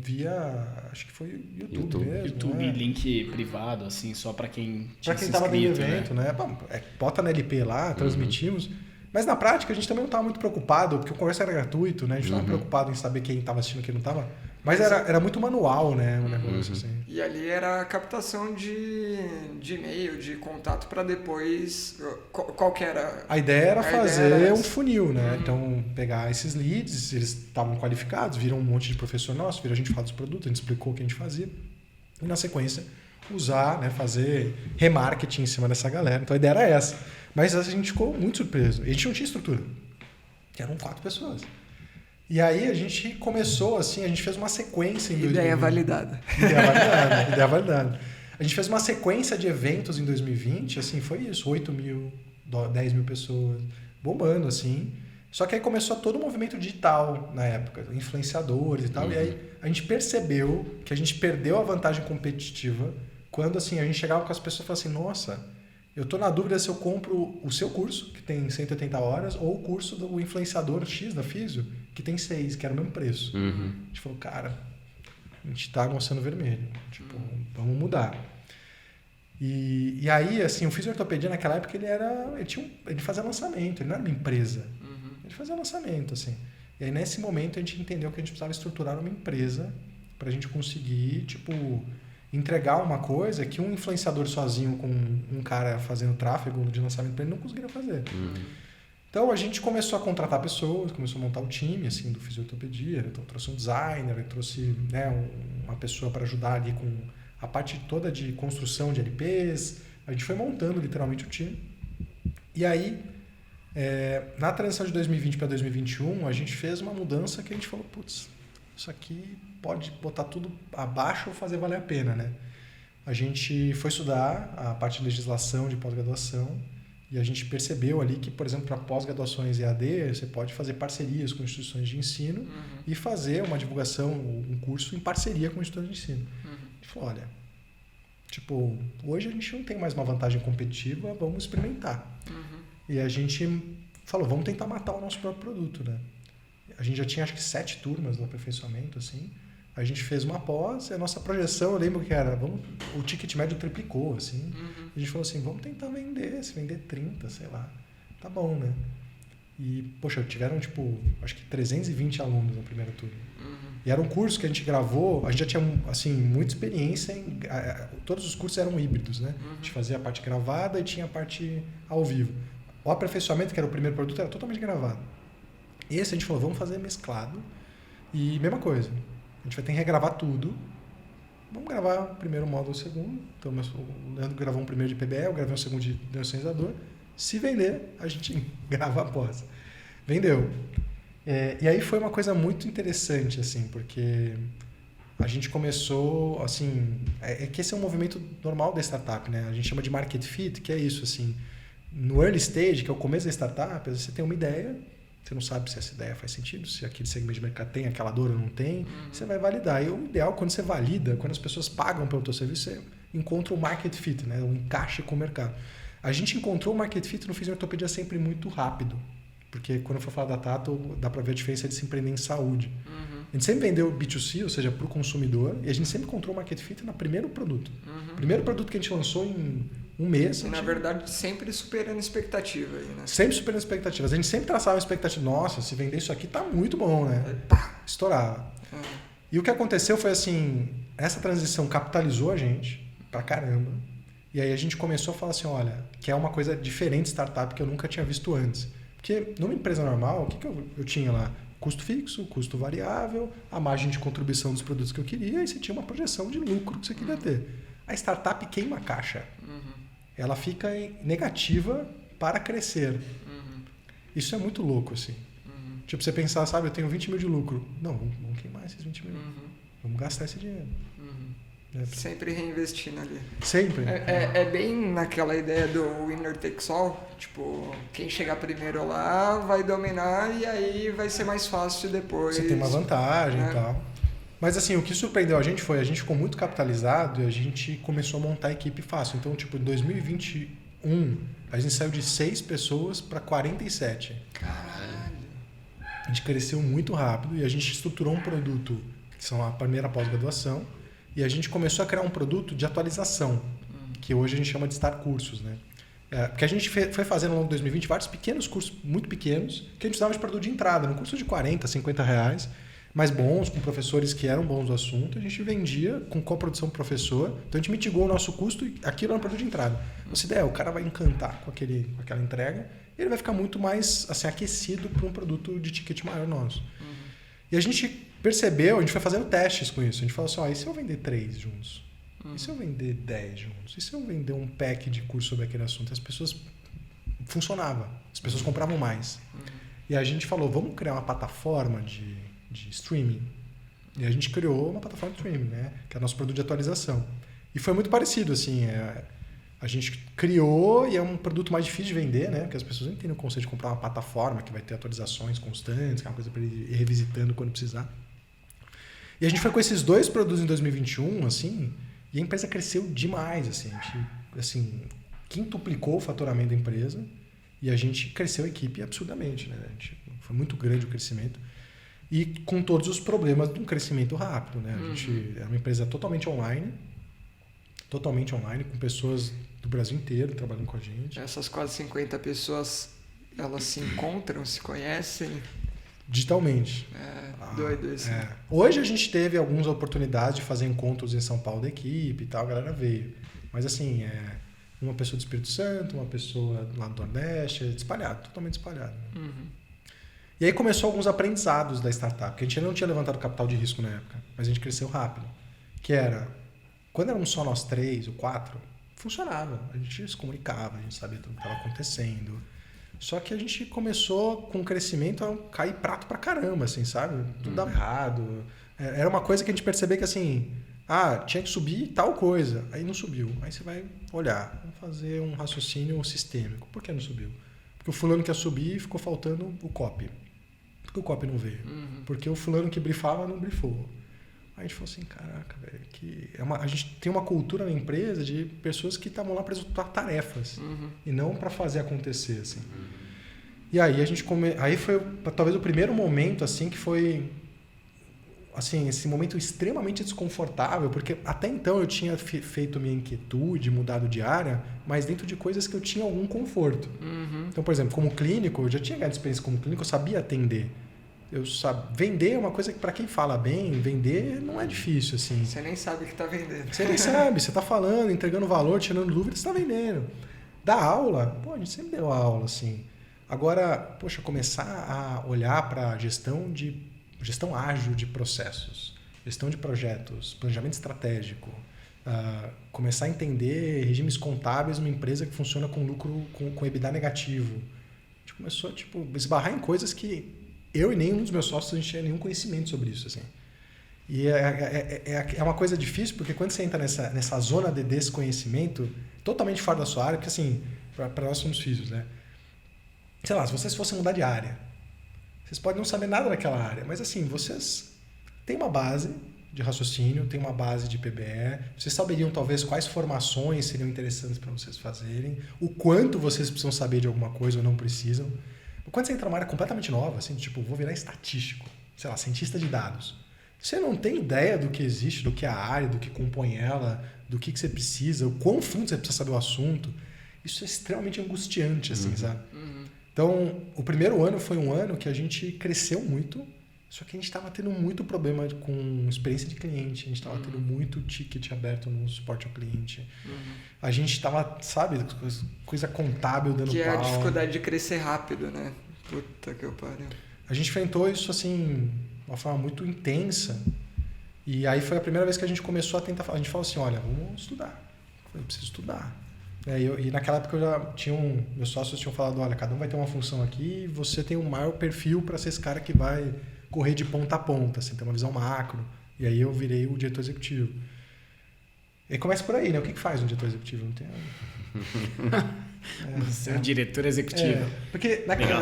via, acho que foi YouTube mesmo. YouTube, né? Link privado, assim, só para quem tinha Para quem estava dentro do inscrito, evento, né? Bota na LP lá, transmitimos. Mas na prática a gente também não estava muito preocupado, porque o curso era gratuito, né? A gente não estava preocupado em saber quem estava assistindo e quem não estava. Mas era muito manual, né? O negócio, assim. E ali era a captação de e-mail, de contato para depois... Qual que era? A ideia era fazer um essa. funil, né? Então, pegar esses leads, eles estavam qualificados, viram um monte de professor nosso, viram a gente falar dos produtos, a gente explicou o que a gente fazia. E na sequência, usar, né? Fazer remarketing em cima dessa galera. Então a ideia era essa. Mas a gente ficou muito surpreso. E a gente não tinha estrutura. Que eram 4 pessoas. E aí a gente começou assim, a gente fez uma sequência em 2020. Ideia validada. Ideia validada. A gente fez uma sequência de eventos em 2020, assim, foi isso, 8 mil, 10 mil pessoas, bombando, assim. Só que aí começou todo o movimento digital na época, influenciadores e tal, e aí a gente percebeu que a gente perdeu a vantagem competitiva quando, assim, a gente chegava com as pessoas e falava assim, nossa, eu tô na dúvida se eu compro o seu curso, que tem 180 horas, ou o curso do influenciador X da Físio, que tem 6, que era o mesmo preço. A gente falou, cara, a gente tá mostrando vermelho. Tipo, vamos mudar. E aí, assim, o Fisiortopedia naquela época, ele fazia lançamento, ele não era uma empresa. Ele fazia lançamento, assim. E aí, nesse momento, a gente entendeu que a gente precisava estruturar uma empresa pra gente conseguir, tipo, entregar uma coisa que um influenciador sozinho com um cara fazendo tráfego de lançamento pra ele não conseguiria fazer. Então a gente começou a contratar pessoas, começou a montar o time assim, do Fisiortopedia. Então trouxe um designer, trouxe, né, uma pessoa para ajudar ali com a parte toda de construção de LPs. A gente foi montando literalmente o time. E aí, na transição de 2020 para 2021, a gente fez uma mudança que a gente falou, putz, isso aqui pode botar tudo abaixo ou fazer valer a pena, né? A gente foi estudar a parte de legislação de pós-graduação e a gente percebeu ali que, por exemplo, para pós-graduações EAD, você pode fazer parcerias com instituições de ensino e fazer uma divulgação, um curso em parceria com instituições de ensino. A gente falou, olha, tipo, hoje a gente não tem mais uma vantagem competitiva, vamos experimentar. E a gente falou, vamos tentar matar o nosso próprio produto, né? A gente já tinha, acho que 7 turmas do aperfeiçoamento, assim. A gente fez uma pós e a nossa projeção, eu lembro que era, o ticket médio triplicou, assim. A gente falou assim, vamos tentar vender, se vender 30, sei lá. Tá bom, né? E, poxa, tiveram, tipo, acho que 320 alunos na primeira turma. E era um curso que a gente gravou, a gente já tinha, assim, muita experiência em... Todos os cursos eram híbridos, né? A gente fazia a parte gravada e tinha a parte ao vivo. O aperfeiçoamento, que era o primeiro produto, era totalmente gravado. Esse a gente falou, vamos fazer mesclado. E mesma coisa, a gente vai ter que regravar tudo. Vamos gravar o primeiro módulo e o segundo. Então, o Leandro gravou um primeiro de PBL, eu gravei um segundo de neurocientizador. Se vender, a gente grava após. Vendeu. E aí foi uma coisa muito interessante, assim, porque a gente começou, assim... que esse é um movimento normal da startup, né? A gente chama de market fit, que é isso, assim. No early stage, que é o começo da startup, às vezes você tem uma ideia... Você não sabe se essa ideia faz sentido, se aquele segmento de mercado tem aquela dor ou não tem. Você vai validar. E o ideal, quando você valida, quando as pessoas pagam pelo teu serviço, você encontra o market fit, né? O encaixe com o mercado. A gente encontrou o market fit no Fisiortopedia sempre muito rápido. Porque quando eu for falar da Tato, dá para ver a diferença de se empreender em saúde. A gente sempre vendeu B2C, ou seja, para o consumidor, e a gente sempre encontrou o market fit no primeiro produto. O primeiro produto que a gente lançou em um mês... Na verdade, sempre superando expectativa aí, né? Sempre superando expectativas. A gente sempre traçava a expectativa. Nossa, se vender isso aqui tá muito bom, né? Estourava. E o que aconteceu foi assim, essa transição capitalizou a gente pra caramba. E aí a gente começou a falar assim, olha, que é uma coisa diferente de startup que eu nunca tinha visto antes. Porque numa empresa normal, o que eu tinha lá? Custo fixo, custo variável, a margem de contribuição dos produtos que eu queria, e você tinha uma projeção de lucro que você queria ter. A startup queima a caixa. Ela fica negativa para crescer. Isso é muito louco, assim. Tipo, você pensar, sabe, eu tenho 20 mil de lucro. Não, vamos queimar esses 20 mil. Vamos gastar esse dinheiro. Sempre reinvestindo ali. Sempre. É bem naquela ideia do winner takes all. Tipo, quem chegar primeiro lá vai dominar e aí vai ser mais fácil depois. Você tem uma vantagem e tal. Mas assim, o que surpreendeu a gente foi, a gente ficou muito capitalizado e a gente começou a montar a equipe fácil. Então, tipo, em 2021, a gente saiu de 6 pessoas para 47. Caralho! A gente cresceu muito rápido e a gente estruturou um produto, que são a primeira pós-graduação, e a gente começou a criar um produto de atualização, que hoje a gente chama de Star Cursos, né? Porque a gente foi fazendo ao longo de 2020 vários pequenos cursos, muito pequenos, que a gente usava de produto de entrada, num curso de 40, 50 reais, mais bons, com professores que eram bons do assunto, a gente vendia com coprodução do professor, então a gente mitigou o nosso custo e aquilo era um produto de entrada. Nossa ideia é, o cara vai encantar com aquela entrega e ele vai ficar muito mais assim, aquecido para um produto de ticket maior nosso. E a gente percebeu, a gente foi fazendo testes com isso, a gente falou assim, e se eu vender 3 juntos? E se eu vender 10 juntos? E se eu vender um pack de curso sobre aquele assunto? As pessoas... Funcionava. As pessoas compravam mais. E a gente falou, vamos criar uma plataforma de streaming. E a gente criou uma plataforma de streaming, né? Que é o nosso produto de atualização. E foi muito parecido, assim. A gente criou e é um produto mais difícil de vender, né? Porque as pessoas não entendem o conceito de comprar uma plataforma que vai ter atualizações constantes, que é uma coisa para ir revisitando quando precisar. E a gente foi com esses 2 produtos em 2021, assim... E a empresa cresceu demais, assim, a gente, assim, quintuplicou o faturamento da empresa e a gente cresceu a equipe absurdamente, né? Foi muito grande o crescimento e com todos os problemas de um crescimento rápido, né? A gente é uma empresa totalmente online, com pessoas do Brasil inteiro trabalhando com a gente. Essas quase 50 pessoas, elas se encontram, se conhecem? Digitalmente. Doido isso. Hoje a gente teve algumas oportunidades de fazer encontros em São Paulo da equipe e tal, a galera veio. Mas assim, uma pessoa do Espírito Santo, uma pessoa lá do Nordeste, espalhado, totalmente espalhado. E aí começou alguns aprendizados da startup, que a gente ainda não tinha levantado capital de risco na época, mas a gente cresceu rápido. Que era, quando éramos só nós 3 ou 4, funcionava. A gente se comunicava, a gente sabia tudo que estava acontecendo. Só que a gente começou com o crescimento a cair prato pra caramba, assim, sabe? Tudo dava errado. Era uma coisa que a gente percebia que, assim, tinha que subir tal coisa. Aí não subiu. Aí você vai olhar, vamos fazer um raciocínio sistêmico. Por que não subiu? Porque o fulano que ia subir e ficou faltando o copy. Por que o copy não veio? Porque o fulano que brifava não brifou. Aí a gente falou assim, caraca, velho, a gente tem uma cultura na empresa de pessoas que estavam lá para executar tarefas e não para fazer acontecer, assim. E aí a gente aí foi talvez o primeiro momento, assim, que foi assim, esse momento extremamente desconfortável, porque até então eu tinha feito minha inquietude, mudado de área, mas dentro de coisas que eu tinha algum conforto. Então, por exemplo, como clínico, eu já tinha ganhado experiência como clínico, eu sabia atender. Vender é uma coisa que para quem fala bem, vender não é difícil, assim. Você nem sabe o que está vendendo. Você nem sabe, você está falando, entregando valor, tirando dúvida, você está vendendo. Dar aula, a gente sempre deu aula, assim. Agora, começar a olhar para gestão ágil de processos, gestão de projetos, planejamento estratégico, começar a entender regimes contábeis numa empresa que funciona com lucro, com EBITDA negativo. A gente começou a esbarrar em coisas que eu e nenhum dos meus sócios, a gente tinha nenhum conhecimento sobre isso, assim. E é uma coisa difícil, porque quando você entra nessa zona de desconhecimento, totalmente fora da sua área, porque assim, para nós somos filhos, né? Sei lá, se vocês fossem mudar de área, vocês podem não saber nada daquela área, mas assim, vocês têm uma base de raciocínio, têm uma base de PBE, vocês saberiam talvez quais formações seriam interessantes para vocês fazerem, o quanto vocês precisam saber de alguma coisa ou não precisam. Quando você entra numa área completamente nova, assim, vou virar estatístico, sei lá, cientista de dados. Você não tem ideia do que existe, do que é a área, do que compõe ela, do que você precisa, o quão fundo você precisa saber o assunto. Isso é extremamente angustiante, assim, sabe? Então, o primeiro ano foi um ano que a gente cresceu muito, só que a gente estava tendo muito problema com experiência de cliente, a gente estava tendo muito ticket aberto no suporte ao cliente. A gente estava, sabe, coisa contábil dando pau. Que é a dificuldade de crescer rápido, né? Puta que eu pariu. A gente enfrentou isso, assim, de uma forma muito intensa. E aí foi a primeira vez que a gente começou a tentar... A gente falou assim, olha, vamos estudar. Eu preciso estudar. E naquela época eu já meus sócios tinham falado, olha, cada um vai ter uma função aqui e você tem um maior perfil para ser esse cara que vai correr de ponta a ponta, assim, ter uma visão macro. E aí eu virei o diretor executivo. E começa por aí, né? O que faz um diretor executivo? Não tem Você é o diretor executivo. Porque naquela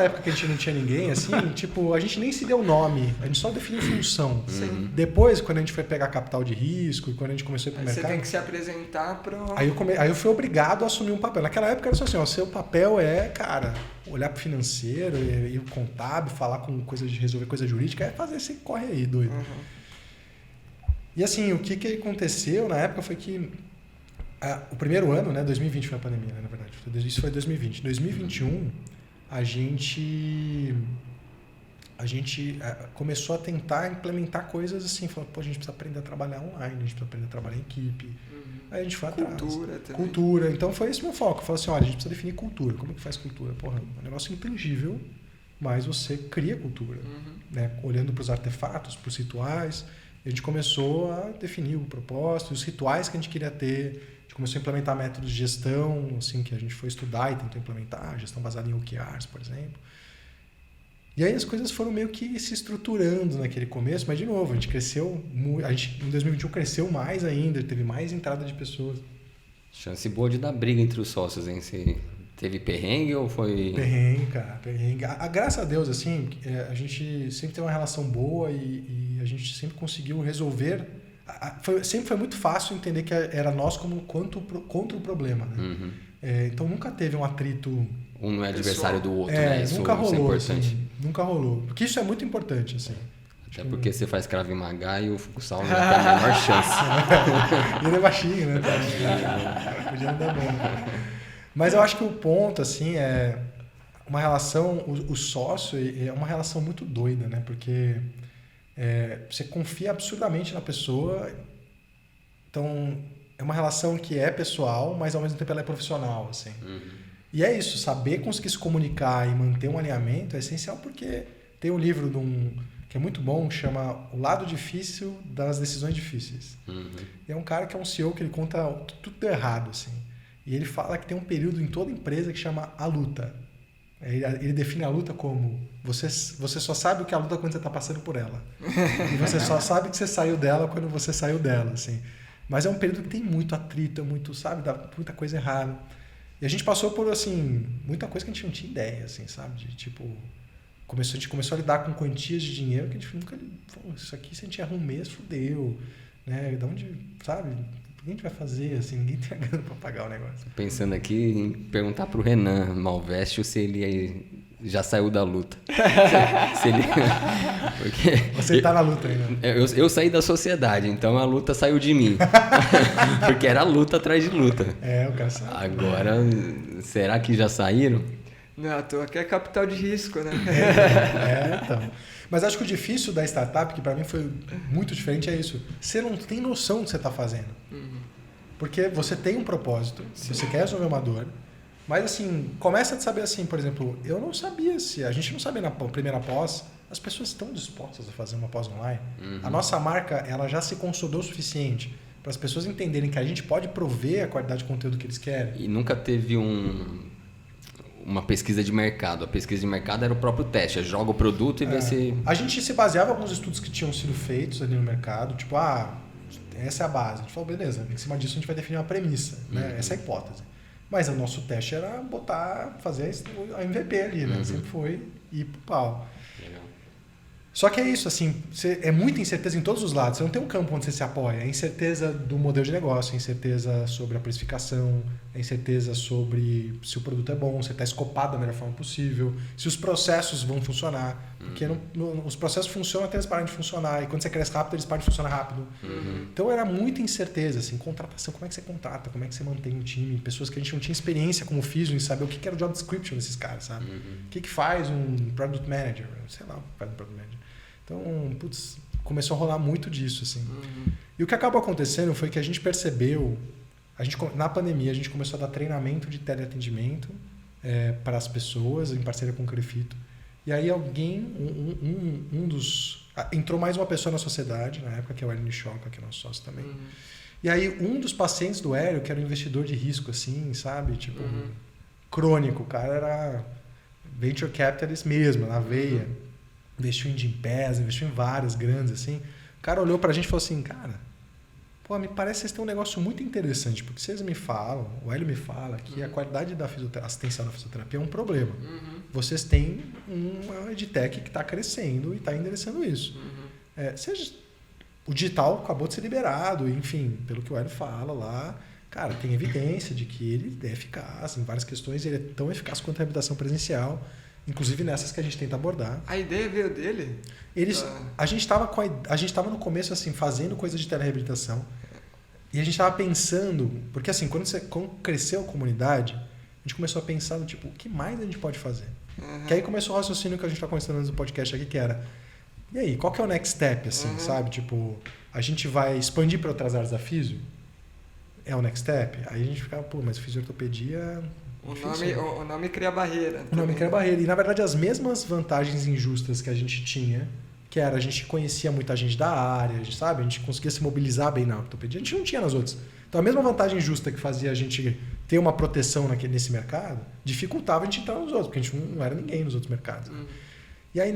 época que a gente não tinha ninguém, assim, a gente nem se deu nome, a gente só definiu função. Sim. Depois, quando a gente foi pegar capital de risco, quando a gente começou a ir pro mercado... Você tem que se apresentar pro... Aí eu fui obrigado a assumir um papel. Naquela época era só assim, seu papel é, cara, olhar pro financeiro, ir pro contábil, falar com coisa de resolver coisa jurídica, é fazer esse corre aí, doido. E assim, o que aconteceu na época foi que O primeiro ano, né, 2020 foi a pandemia, né, na verdade. Isso foi 2020. 2021, a gente começou a tentar implementar coisas assim, falou, pô, a gente precisa aprender a trabalhar online, a gente precisa aprender a trabalhar em equipe. Aí a gente foi atrás. Cultura também. Cultura. Então foi esse o meu foco. Eu falei assim, olha, a gente precisa definir cultura. Como é que faz cultura? Porra, é um negócio intangível, mas você cria cultura. Né? Olhando para os artefatos, para os rituais. A gente começou a definir o propósito, os rituais que a gente queria ter. A gente começou a implementar métodos de gestão, assim, que a gente foi estudar e tentou implementar, gestão baseada em OKRs, por exemplo. E aí as coisas foram meio que se estruturando naquele começo, mas de novo, a gente cresceu, em 2021 cresceu mais ainda, teve mais entrada de pessoas. Chance boa de dar briga entre os sócios, hein? Você teve perrengue ou foi... Perrengue, cara, perrengue. Graças a Deus, assim, a gente sempre teve uma relação boa e a gente sempre conseguiu resolver. Sempre foi muito fácil entender que era nós contra o problema, né? Então nunca teve um atrito... Um não é adversário do outro, né? Isso, nunca rolou, isso é importante. Assim, nunca rolou. Porque isso é muito importante, assim. Até porque você faz Krav Maga e o Futsal não tem a menor chance. E ele é baixinho, né? Podia não dar bom. Mas eu acho que o ponto, assim, é uma relação... O sócio é uma relação muito doida, né? Porque você confia absurdamente na pessoa. Então, é uma relação que é pessoal, mas ao mesmo tempo ela é profissional, assim. E é isso, saber conseguir se comunicar e manter um alinhamento é essencial, porque tem um livro que é muito bom, que chama O Lado Difícil das Decisões Difíceis. E é um cara que é um CEO que ele conta tudo errado, assim. E ele fala que tem um período em toda empresa que chama a luta. Ele define a luta como você só sabe o que é a luta quando você está passando por ela. E você só sabe que você saiu dela quando você saiu dela, assim. Mas é um período que tem muito atrito, dá muita coisa errada. E a gente passou por, assim, muita coisa que a gente não tinha ideia, assim, sabe? De, tipo, a gente começou a lidar com quantias de dinheiro que a gente nunca... Isso aqui, se a gente erra um mês, fudeu. Né? De onde, sabe? O que a gente vai fazer, assim? Ninguém tem grana pra pagar o negócio. Pensando aqui em perguntar pro Renan Malveste se ele já saiu da luta. se ele... Porque você tá na luta ainda. Eu saí da sociedade, então a luta saiu de mim. Porque era luta atrás de luta. O cara sabe. Agora, será que já saíram? Não, tô aqui é capital de risco, né? Então. Mas acho que o difícil da startup, que para mim foi muito diferente, é isso. Você não tem noção do que você está fazendo. Porque você tem um propósito, você quer resolver uma dor, mas assim, começa a saber assim, por exemplo, eu não sabia a gente não sabia na primeira pós, as pessoas estão dispostas a fazer uma pós online. A nossa marca, ela já se consolidou o suficiente para as pessoas entenderem que a gente pode prover a qualidade de conteúdo que eles querem. E nunca teve uma pesquisa de mercado. A pesquisa de mercado era o próprio teste. Joga o produto e vê se... A gente se baseava em alguns estudos que tinham sido feitos ali no mercado. Tipo, essa é a base. A gente falou, beleza, em cima disso a gente vai definir uma premissa. Né? Essa é a hipótese. Mas o nosso teste era fazer a MVP ali, né? Sempre foi ir pro pau. Legal. Só que é isso, assim, é muita incerteza em todos os lados. Você não tem um campo onde você se apoia. É incerteza do modelo de negócio, é incerteza sobre a precificação, é incerteza sobre se o produto é bom, se está escopado da melhor forma possível, se os processos vão funcionar. Porque os processos funcionam até eles pararem de funcionar. E quando você cresce rápido, eles param de funcionar rápido. Então era muita incerteza, assim, contratação, como é que você contrata, como é que você mantém um time, pessoas que a gente não tinha experiência como Physium em saber o que era o job description desses caras, sabe? O que faz um product manager, sei lá, faz um product manager. Então, começou a rolar muito disso, assim. E o que acabou acontecendo foi que a gente percebeu, na pandemia, a gente começou a dar treinamento de teleatendimento para as pessoas, em parceria com o Crefito. E aí entrou mais uma pessoa na sociedade, na época, que é o Hélio Nichoca, que é nosso sócio também. E aí um dos pacientes do Hélio, que era um investidor de risco, assim, sabe? Tipo, crônico, o cara era venture capitalist mesmo, na veia. Investiu em Gympass, investiu em várias grandes, assim. O cara olhou pra gente e falou assim, cara, me parece que vocês têm um negócio muito interessante, porque vocês me falam, o Hélio me fala que a qualidade da assistência da fisioterapia é um problema. Vocês têm uma edtech que está crescendo e está endereçando isso. O digital acabou de ser liberado, enfim, pelo que o Hélio fala lá, cara, tem evidência de que ele é eficaz em várias questões, ele é tão eficaz quanto a reabilitação presencial, inclusive nessas que a gente tenta abordar. A ideia veio dele? A gente estava no começo assim, fazendo coisa de telereabilitação. E a gente estava pensando, porque assim, quando cresceu a comunidade, a gente começou a pensar no tipo, o que mais a gente pode fazer? Que aí começou o raciocínio que a gente está conversando antes do podcast aqui, que era, e aí, qual que é o next step, assim, sabe? Tipo, a gente vai expandir para outras áreas da físio? É o next step? Aí a gente ficava, pô, mas fisiortopedia... O nome cria barreira. O nome cria barreira. E, na verdade, as mesmas vantagens injustas que a gente tinha, que era a gente conhecia muita gente da área, a gente, sabe? A gente conseguia se mobilizar bem na ortopedia, a gente não tinha nas outras. Então, a mesma vantagem justa que fazia a gente ter uma proteção nesse mercado, dificultava a gente entrar nos outros, porque a gente não era ninguém nos outros mercados. E aí,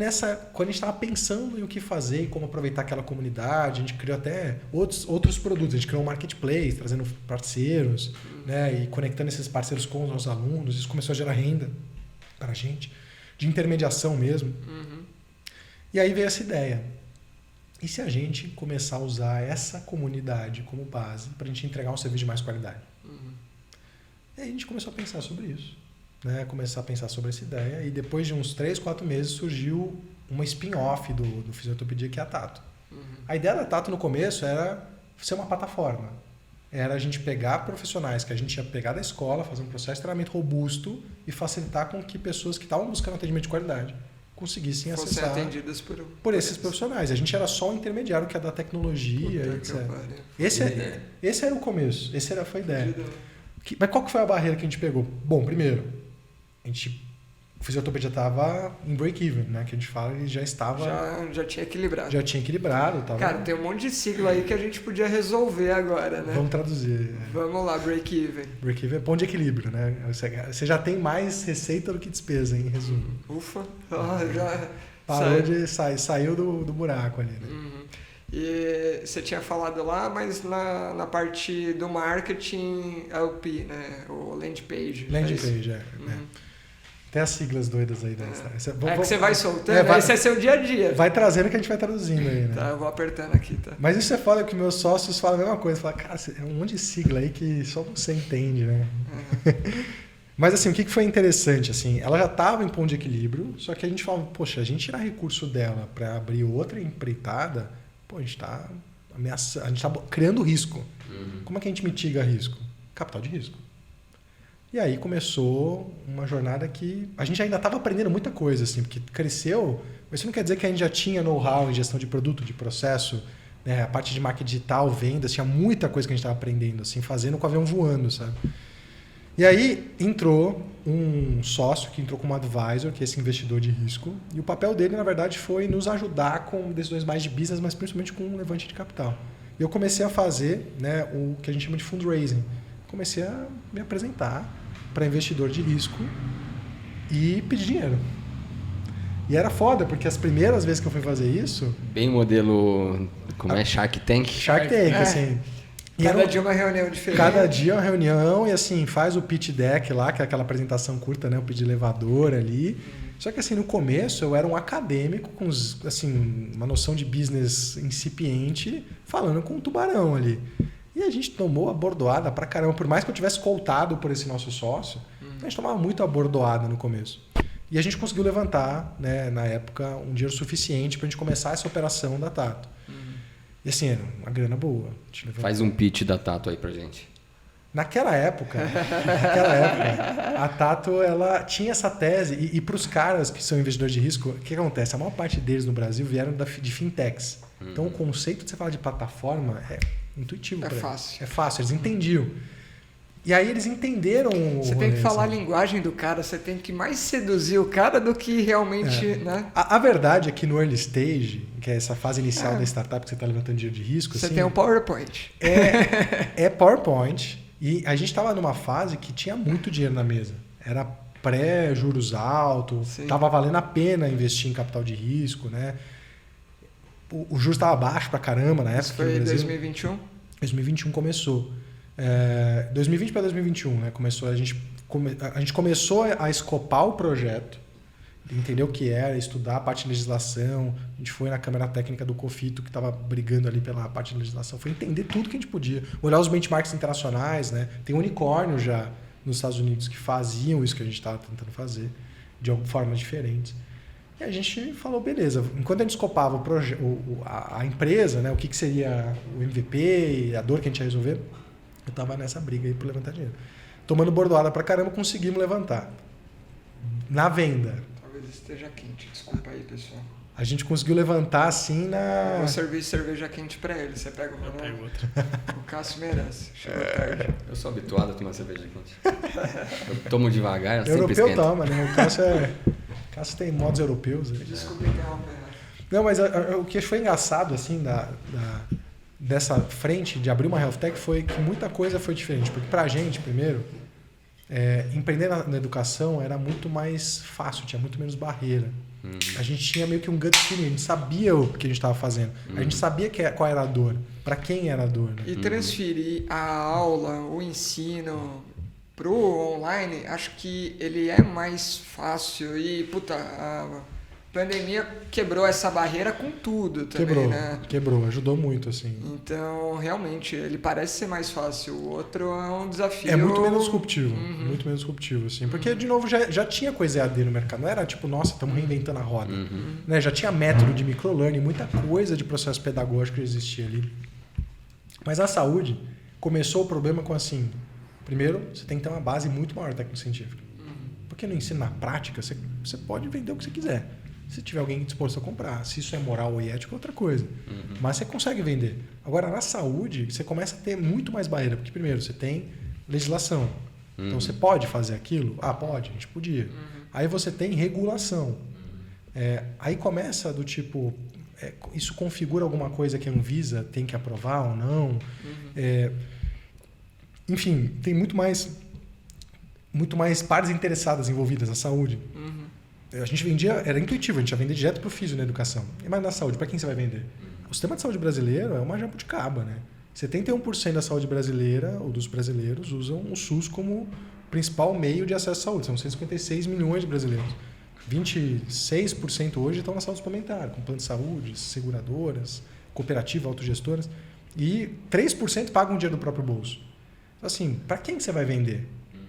quando a gente estava pensando em o que fazer e como aproveitar aquela comunidade, a gente criou até outros produtos. A gente criou um marketplace, trazendo parceiros, né, e conectando esses parceiros com os nossos alunos. Isso começou a gerar renda para a gente, de intermediação mesmo. E aí veio essa ideia. E se a gente começar a usar essa comunidade como base para a gente entregar um serviço de mais qualidade? E aí a gente começou a pensar sobre isso. Né, começar a pensar sobre essa ideia, e depois de uns 3, 4 meses surgiu uma spin-off do Fisiortopedia, que é a Tato. A ideia da Tato no começo era ser uma plataforma. Era a gente pegar profissionais que a gente ia pegar da escola, fazer um processo de treinamento robusto e facilitar com que pessoas que estavam buscando atendimento de qualidade conseguissem fossem acessar atendidas por esses profissionais. A gente era só o intermediário que é da tecnologia, etc. Esse era o começo, essa foi a ideia. Mas qual que foi a barreira que a gente pegou? Bom, primeiro, o Fisiortopedia estava em break-even, né? Que a gente fala, ele já estava... Já tinha equilibrado. Já tinha equilibrado. Tava... Cara, tem um monte de sigla aí que a gente podia resolver agora, né? Vamos traduzir. Vamos lá, break-even. Break-even é ponto de equilíbrio, né? Você já tem mais receita do que despesa, em resumo. Ufa! Já saiu do buraco ali, né? E você tinha falado lá, mas na parte do marketing, LP, né? O landing page. Landing page, Tem as siglas doidas aí. Que você vai soltando, esse é seu dia a dia. Vai trazendo que a gente vai traduzindo aí, né? Tá, eu vou apertando aqui, tá? Mas isso é foda que meus sócios falam a mesma coisa. Falam, cara, é um monte de sigla aí que só você entende, né? Mas assim, o que foi interessante? Assim, ela já estava em ponto de equilíbrio, só que a gente falava, poxa, a gente tirar recurso dela para abrir outra empreitada, pô, a gente está ameaçando, a gente está criando risco. Como é que a gente mitiga risco? Capital de risco. E aí começou uma jornada que a gente ainda estava aprendendo muita coisa, assim, porque cresceu, mas isso não quer dizer que a gente já tinha know-how em gestão de produto, de processo, né? A parte de marketing digital, vendas, tinha muita coisa que a gente estava aprendendo, assim, fazendo com o avião voando, sabe? E aí entrou um sócio que entrou como advisor, que é esse investidor de risco, e o papel dele, na verdade, foi nos ajudar com decisões mais de business, mas principalmente com um levante de capital. E eu comecei a fazer, né, o que a gente chama de fundraising. Comecei a me apresentar para investidor de risco e pedir dinheiro. E era foda, porque as primeiras vezes que eu fui fazer isso... Bem modelo... Como é? Shark Tank? Shark Tank, assim... Cada dia uma reunião diferente. Cada dia uma reunião e assim, faz o pitch deck lá, que é aquela apresentação curta, né? O pitch de elevador ali. Só que assim, no começo eu era um acadêmico com assim, uma noção de business incipiente, falando com um tubarão ali. E a gente tomou a bordoada pra caramba. Por mais que eu tivesse coltado por esse nosso sócio, a gente tomava muito a bordoada no começo. E a gente conseguiu levantar, né, na época, um dinheiro suficiente pra gente começar essa operação da Tato. E assim, era uma grana boa. Faz um pitch da Tato aí pra gente. Naquela época, a Tato ela tinha essa tese, e para os caras que são investidores de risco, o que acontece? A maior parte deles no Brasil vieram de fintechs. Então o conceito de você falar de plataforma é intuitivo. É fácil. É fácil, eles entendiam. E aí eles entenderam... Você tem que falar a linguagem do cara, você tem que mais seduzir o cara do que realmente... Né? A verdade é que no early stage, que é essa fase inicial da startup que você está levantando dinheiro de risco... Você assim, tem um PowerPoint. É PowerPoint. E a gente estava numa fase que tinha muito dinheiro na mesa. Era pré-juros altos, estava valendo a pena investir em capital de risco, né? O juros estava baixo pra caramba na época. Isso foi em 2021? 2021 começou. 2020 para 2021, né? A gente começou a escopar o projeto, entender o que era, estudar a parte de legislação. A gente foi na Câmara Técnica do COFITO, que estava brigando ali pela parte de legislação. Foi entender tudo que a gente podia. Olhar os benchmarks internacionais, né? Tem unicórnio já nos Estados Unidos que faziam isso que a gente estava tentando fazer, de alguma forma diferente. E a gente falou, beleza, enquanto a gente escopava a empresa, né, o que seria o MVP, a dor que a gente ia resolver, eu estava nessa briga aí por levantar dinheiro. Tomando bordoada pra caramba, conseguimos levantar. Na venda. Talvez esteja quente, desculpa aí, pessoal. A gente conseguiu levantar assim na... Vou servir cerveja quente pra ele, você pega uma. Eu pego outra. O Cássio merece, chegou tarde. Eu sou habituado a tomar cerveja quente. Eu tomo devagar, ela sempre Europeu esquenta. toma, né? O Cássio tem modos europeus. Aí. Desculpa interromper. Não, mas o que foi engraçado, assim, dessa frente de abrir uma health tech foi que muita coisa foi diferente. Porque pra gente, primeiro, empreender na educação era muito mais fácil, tinha muito menos barreira. A gente tinha meio que um gut feeling, a gente sabia o que a gente estava fazendo. A gente sabia qual era a dor, para quem era a dor. Né? E transferir a aula, o ensino pro online, acho que ele é mais fácil. E, puta, a pandemia quebrou essa barreira com tudo também, Quebrou, ajudou muito, assim. Então, realmente, ele parece ser mais fácil. O outro é um desafio. É muito menos disruptivo, muito menos disruptivo, assim. Porque, de novo, já tinha coisa EAD no mercado. Não era tipo, nossa, estamos reinventando a roda. Né? Já tinha método de microlearning, muita coisa de processo pedagógico que existia ali. Mas a saúde começou o problema com assim, primeiro, você tem que ter uma base muito maior técnico-científica. Porque no ensino, na prática, você pode vender o que você quiser. Se tiver alguém disposto a comprar. Se isso é moral ou ético, é outra coisa. Mas você consegue vender. Agora, na saúde, você começa a ter muito mais barreira. Porque, primeiro, você tem legislação. Então, você pode fazer aquilo? Ah, pode. A gente podia. Aí você tem regulação. Aí começa do tipo... isso configura alguma coisa que a Anvisa tem que aprovar ou não? Enfim, tem muito mais partes interessadas envolvidas na saúde. A gente vendia, era intuitivo, a gente ia vender direto para o físio na educação. Mas na saúde, para quem você vai vender? O sistema de saúde brasileiro é uma jabuticaba, né? 71% da saúde brasileira, ou dos brasileiros, usam o SUS como principal meio de acesso à saúde. São 156 milhões de brasileiros. 26% hoje estão na saúde suplementar, com plano de saúde, seguradoras, cooperativas, autogestoras. E 3% pagam o dinheiro do próprio bolso. Então, assim, para quem você vai vender?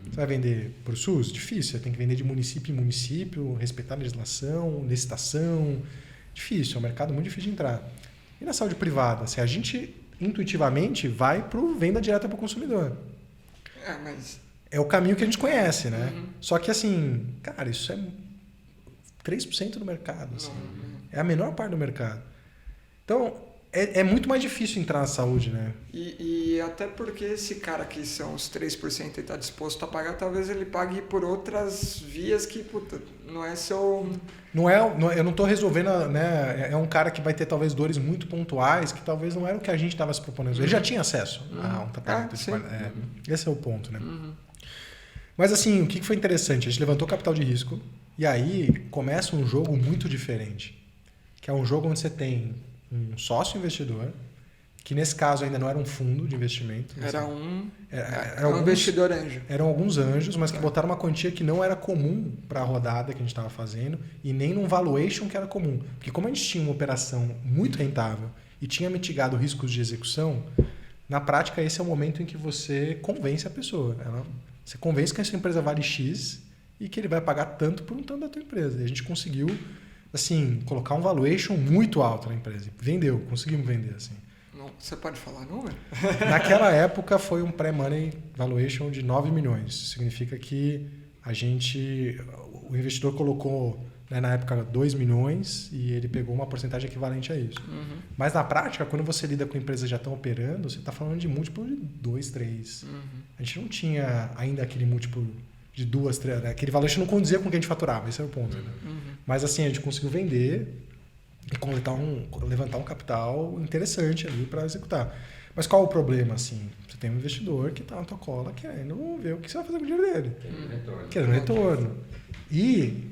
Você vai vender para o SUS? Difícil. Você tem que vender de município em município, respeitar a legislação, licitação. Difícil, é um mercado muito difícil de entrar. E na saúde privada? Se a gente intuitivamente vai para venda direta para o consumidor. Mas... é o caminho que a gente conhece, né? Só que assim, cara, isso é 3% do mercado. Assim. É a menor parte do mercado. Então, é muito mais difícil entrar na saúde, né? E até porque esse cara que são os 3% e está disposto a pagar, talvez ele pague por outras vias que, puta, não é seu... eu não estou resolvendo, né? É um cara que vai ter talvez dores muito pontuais, que talvez não era o que a gente estava se propondo. Ele já tinha acesso a um tratamento. Esse é o ponto, né? Mas assim, o que foi interessante? A gente levantou capital de risco e aí começa um jogo muito diferente. Que é um jogo onde você tem um sócio investidor, que nesse caso ainda não era um fundo de investimento. Era um investidor anjo. Eram alguns anjos, mas que botaram uma quantia que não era comum para a rodada que a gente estava fazendo e nem num valuation que era comum. Porque como a gente tinha uma operação muito rentável e tinha mitigado riscos de execução, na prática esse é o momento em que você convence a pessoa. Você convence que essa empresa vale X e que ele vai pagar tanto por um tanto da tua empresa. E a gente conseguiu assim, colocar um valuation muito alto na empresa. Conseguimos vender, assim. Não, você pode falar número? Naquela época foi um pré-money valuation de 9 milhões. Significa que o investidor colocou, né, na época 2 milhões e ele pegou uma porcentagem equivalente a isso. Mas na prática, quando você lida com empresas que já estão operando, você está falando de múltiplo de 2, 3. A gente não tinha ainda aquele múltiplo de 2, 3, né? Aquele valor a gente não condizia com o que a gente faturava, esse era o ponto. Né? Mas assim, a gente conseguiu vender e levantar um capital interessante ali para executar. Mas qual é o problema? Assim, você tem um investidor que está na tua cola querendo ver o que você vai fazer com o dinheiro dele. Querendo retorno. E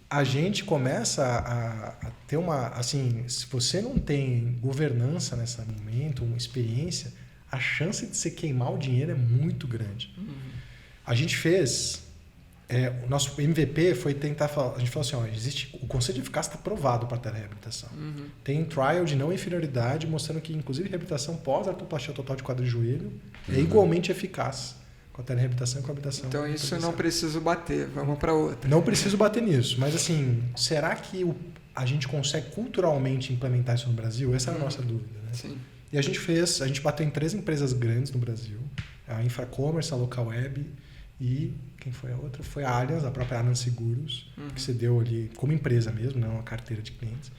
a gente começa a ter uma... Assim, se você não tem governança nesse momento, uma experiência, a chance de você queimar o dinheiro é muito grande. A gente fez... o nosso MVP foi tentar falar... A gente falou assim, existe, o conceito de eficácia está provado para telereabilitação. Tem trial de não inferioridade mostrando que, inclusive, reabilitação pós-artroplastia total de quadril e joelho é igualmente eficaz com a telereabilitação e com a habitação. Então isso não preciso bater, vamos para outra. Não preciso bater nisso, mas assim, será que a gente consegue culturalmente implementar isso no Brasil? Essa é a nossa dúvida, né? Sim. E a gente bateu em 3 empresas grandes no Brasil, a Infracommerce, a Localweb e quem foi a outra? Foi a Allianz, a própria Allianz Seguros, que cedeu ali como empresa mesmo, não uma carteira de clientes.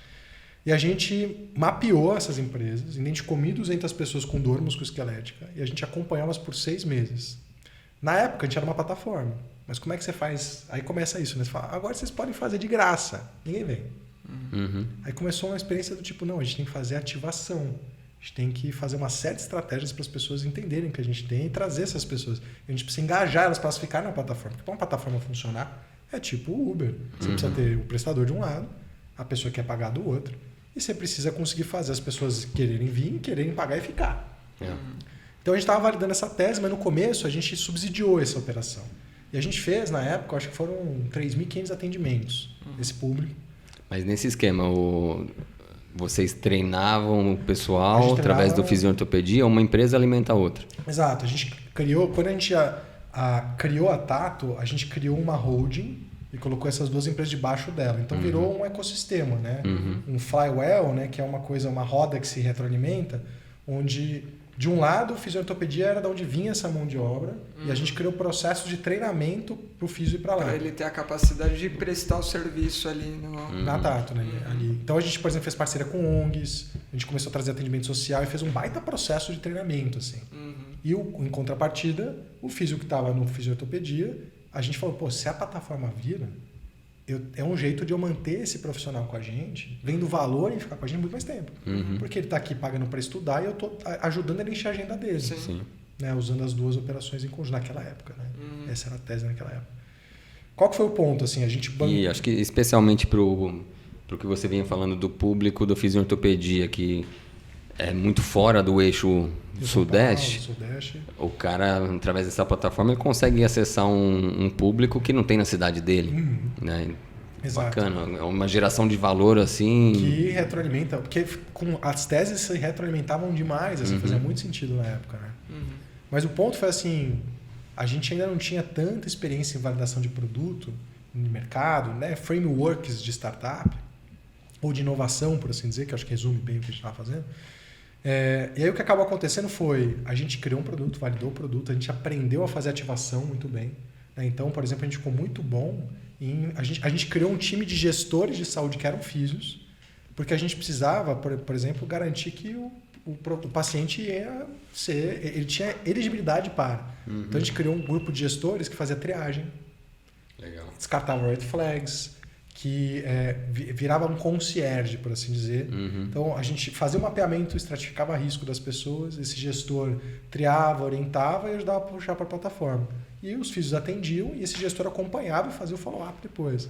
E a gente mapeou essas empresas, identificou 1.200 pessoas com dor musculoesquelética e a gente acompanhou elas por 6 meses. Na época, a gente era uma plataforma. Mas como é que você faz? Aí começa isso, né? Você fala, agora vocês podem fazer de graça. Ninguém vem. Aí começou uma experiência do tipo, não, a gente tem que fazer ativação. A gente tem que fazer uma série de estratégias para as pessoas entenderem o que a gente tem e trazer essas pessoas. A gente precisa engajar elas para elas ficarem na plataforma. Porque para uma plataforma funcionar, é tipo o Uber. Você precisa ter o prestador de um lado, a pessoa que quer pagar do outro. E você precisa conseguir fazer as pessoas quererem vir, quererem pagar e ficar. Então a gente estava validando essa tese, mas no começo a gente subsidiou essa operação. E a gente fez, na época, acho que foram 3.500 atendimentos desse público. Mas nesse esquema, vocês treinavam o pessoal através do fisioortopedia, uma empresa alimenta a outra. Exato. A gente criou, quando a gente criou a Tato, a gente criou uma holding e colocou essas 2 empresas debaixo dela. Então virou um ecossistema, né? Um flywheel, né? Que é uma roda que se retroalimenta, onde de um lado o fisioortopedia era de onde vinha essa mão de obra e a gente criou processos de treinamento para o fisio ir para lá. Para ele ter a capacidade de prestar o serviço ali na Tato, né? Ali. Então a gente, por exemplo, fez parceria com ONGs, a gente começou a trazer atendimento social e fez um baita processo de treinamento, assim. E em contrapartida, o fisio que estava no fisioortopedia, a gente falou, pô, se a plataforma vira, é um jeito de eu manter esse profissional com a gente, vendo valor em ficar com a gente muito mais tempo. Porque ele está aqui pagando para estudar e eu estou ajudando ele a encher a agenda dele. Sim. Né? Usando as 2 operações em conjunto naquela época. Né? Essa era a tese naquela época. Qual que foi o ponto? Assim, a gente E acho que especialmente para o que você vinha falando do público do fisioortopedia, que é muito fora do eixo Sudeste, o cara, através dessa plataforma, ele consegue acessar um público que não tem na cidade dele. Né? Exato. Bacana, é uma geração de valor assim. Que retroalimenta, porque as teses se retroalimentavam demais, assim, fazia muito sentido na época. Né? Mas o ponto foi assim, a gente ainda não tinha tanta experiência em validação de produto no mercado, né? Frameworks de startup, ou de inovação, por assim dizer, que eu acho que resume bem o que a gente estava fazendo. E aí o que acabou acontecendo foi, a gente criou um produto, validou o produto, a gente aprendeu a fazer ativação muito bem. Né? Então, por exemplo, a gente ficou muito bom a gente criou um time de gestores de saúde que eram físios, porque a gente precisava, por exemplo, garantir que o paciente ele tinha elegibilidade para. Então a gente criou um grupo de gestores que fazia triagem, descartava red flags, que virava um concierge, por assim dizer. Então a gente fazia um mapeamento, estratificava risco das pessoas, esse gestor triava, orientava e ajudava a puxar para a plataforma. E os físios atendiam e esse gestor acompanhava e fazia o follow-up depois.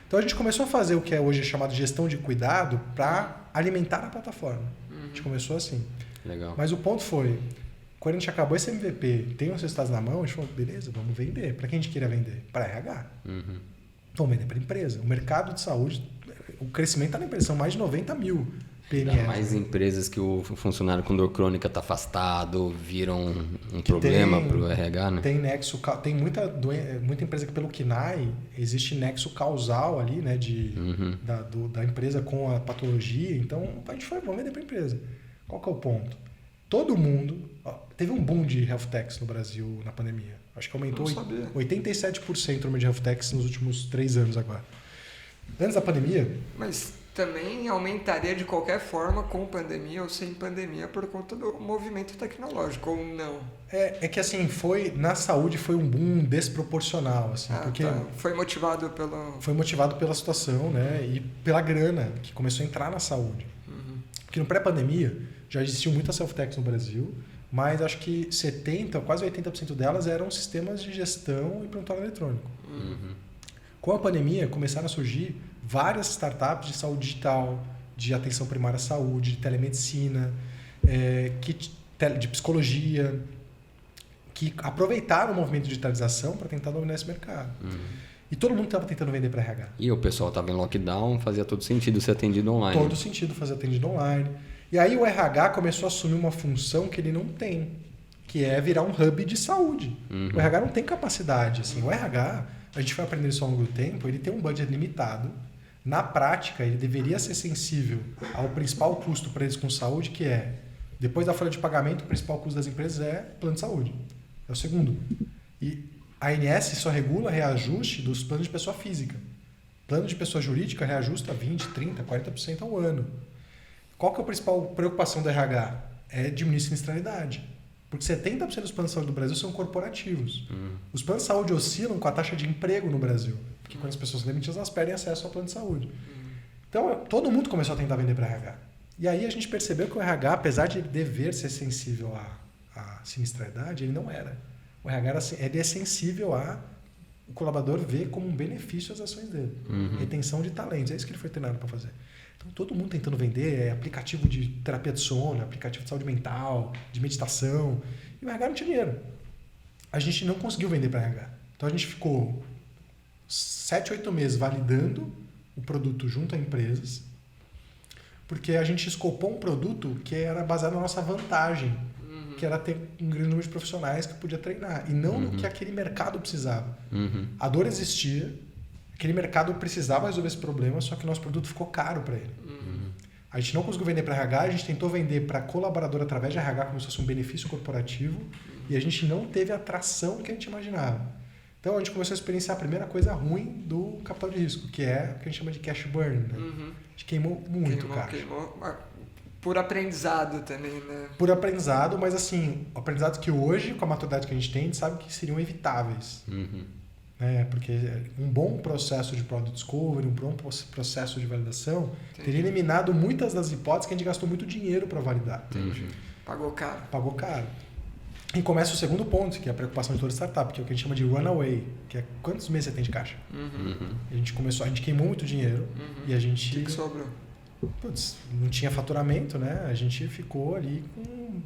Então a gente começou a fazer o que é hoje chamado de gestão de cuidado para alimentar a plataforma. A gente começou assim. Legal. Mas o ponto foi, quando a gente acabou esse MVP, tem os resultados na mão, a gente falou, beleza, vamos vender. Para quem a gente queria vender? Para RH. Vamos vender para a empresa. O mercado de saúde, o crescimento está na empresa, são mais de 90 mil PMS. Mais empresas que o funcionário com dor crônica está afastado, viram um problema para o RH, né? Tem nexo, tem muita empresa que pelo KNAI existe nexo causal ali, né, da empresa com a patologia. Então a gente foi, vamos vender para a empresa. Qual que é o ponto? Todo mundo... teve um boom de health techs no Brasil na pandemia. Acho que aumentou 87% o número de health techs nos últimos 3 anos agora. Antes da pandemia... Mas também aumentaria de qualquer forma com pandemia ou sem pandemia por conta do movimento tecnológico, ou não? É que assim, na saúde foi um boom desproporcional. Assim, porque Foi motivado pelo... Foi motivado pela situação, né? E pela grana que começou a entrar na saúde. Porque no pré-pandemia já existiam muitas self-techs no Brasil, mas acho que 70%, quase 80% delas eram sistemas de gestão e prontuário eletrônico. Com a pandemia, começaram a surgir várias startups de saúde digital, de atenção primária à saúde, de telemedicina, de psicologia, que aproveitaram o movimento de digitalização para tentar dominar esse mercado. E todo mundo estava tentando vender para RH. E o pessoal estava em lockdown, fazia todo sentido ser atendido online. Todo sentido fazer atendido online. E aí o RH começou a assumir uma função que ele não tem, que é virar um hub de saúde. O RH não tem capacidade. Assim, o RH, a gente vai aprender isso ao longo do tempo, ele tem um budget limitado. Na prática, ele deveria ser sensível ao principal custo para eles com saúde, que é, depois da folha de pagamento, o principal custo das empresas é plano de saúde. É o segundo. E a ANS só regula reajuste dos planos de pessoa física. Plano de pessoa jurídica reajusta 20%, 30%, 40% ao ano. Qual que é a principal preocupação do RH? É diminuir a sinistralidade. Porque 70% dos planos de saúde do Brasil são corporativos. Os planos de saúde oscilam com a taxa de emprego no Brasil. Porque quando as pessoas são demitidas, elas perdem acesso ao plano de saúde. Então, todo mundo começou a tentar vender para RH. E aí a gente percebeu que o RH, apesar de ele dever ser sensível à sinistralidade, ele não era. O RH ele é sensível a o colaborador ver como um benefício as ações dele. Retenção de talentos. É isso que ele foi treinado para fazer. Então, todo mundo tentando vender aplicativo de terapia de sono, aplicativo de saúde mental, de meditação. E o RH não tinha dinheiro. A gente não conseguiu vender para RH. Então, a gente ficou 7, 8 meses validando o produto junto a empresas, porque a gente escopou um produto que era baseado na nossa vantagem, que era ter um grande número de profissionais que podia treinar, e não no que aquele mercado precisava. A dor existia, aquele mercado precisava resolver esse problema, só que o nosso produto ficou caro para ele. A gente não conseguiu vender para RH, a gente tentou vender para colaborador através de RH como se fosse um benefício corporativo, e a gente não teve a tração que a gente imaginava. Então a gente começou a experienciar a primeira coisa ruim do capital de risco, que é o que a gente chama de cash burn. Né? A gente queimou muito caixa. Queimou por aprendizado também, né? Por aprendizado, mas assim, aprendizado que hoje, com a maturidade que a gente tem, a gente sabe que seriam evitáveis. Né? Porque um bom processo de product discovery, um bom processo de validação, teria eliminado muitas das hipóteses que a gente gastou muito dinheiro para validar. Pagou caro. Pagou caro. E começa o segundo ponto, que é a preocupação de toda startup, que é o que a gente chama de runaway, que é quantos meses você tem de caixa. A gente queimou muito dinheiro e a gente... O que sobrou? Putz, não tinha faturamento, né? A gente ficou ali com...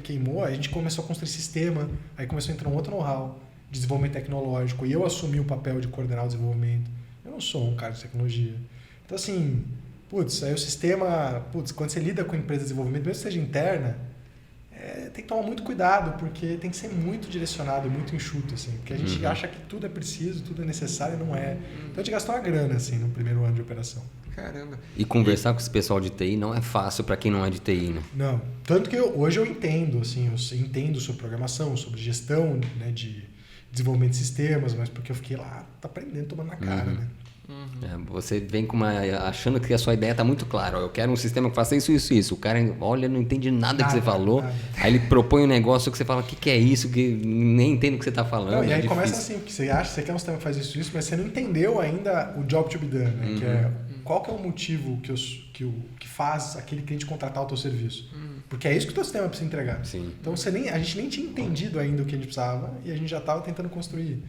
Queimou, a gente começou a construir sistema, aí começou a entrar um outro know-how de desenvolvimento tecnológico, e eu assumi o papel de coordenar o desenvolvimento. Eu não sou um cara de tecnologia. Então, assim, aí o sistema... quando você lida com empresa de desenvolvimento, mesmo que seja interna, tem que tomar muito cuidado, porque tem que ser muito direcionado, muito enxuto, assim, porque a gente acha que tudo é preciso, tudo é necessário, e não é. Então a gente gastou uma grana, assim, no primeiro ano de operação. Caramba. E conversar com esse pessoal de TI não é fácil para quem não é de TI, né? Não. Tanto que hoje eu entendo, assim, eu entendo sobre programação, sobre gestão, né, de desenvolvimento de sistemas, mas porque eu fiquei lá aprendendo, tomando na cara, né? Você vem achando que a sua ideia está muito clara. Eu quero um sistema que faça isso, isso, isso. O cara, olha, não entende nada que você falou. Nada. Aí ele propõe um negócio que você fala, o que é isso? Que nem entendo o que você está falando. Não, e aí começa assim, porque você quer um sistema que faz isso, mas você não entendeu ainda o job to be done, né? Que é, qual que é o motivo que faz aquele cliente contratar o teu serviço? Porque é isso que o teu sistema precisa entregar. Sim. Então a gente nem tinha entendido ainda o que a gente precisava e a gente já estava tentando construir.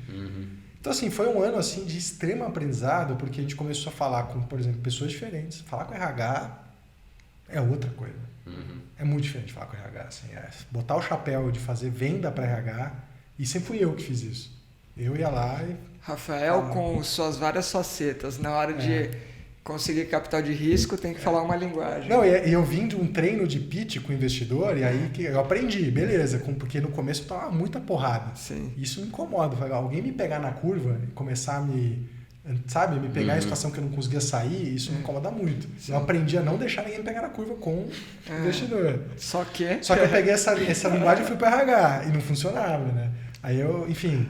Então, assim, foi um ano assim, de extremo aprendizado, porque a gente começou a falar com, por exemplo, pessoas diferentes. Falar com RH é outra coisa. É muito diferente falar com RH. Assim, botar o chapéu de fazer venda para RH, e sempre fui eu que fiz isso. Eu ia lá e... Rafael, com suas várias facetas, na hora de conseguir capital de risco, tem que falar uma linguagem. Não, e eu vim de um treino de pitch com o investidor, e aí que eu aprendi, beleza, porque no começo eu tava muita porrada. Sim. Isso me incomoda. Alguém me pegar na curva e começar a me pegar em situação que eu não conseguia sair, isso me incomoda muito. Sim. Eu aprendi a não deixar ninguém me pegar na curva com o investidor. Só que eu peguei essa linguagem e fui para RH, e não funcionava, né? Aí enfim,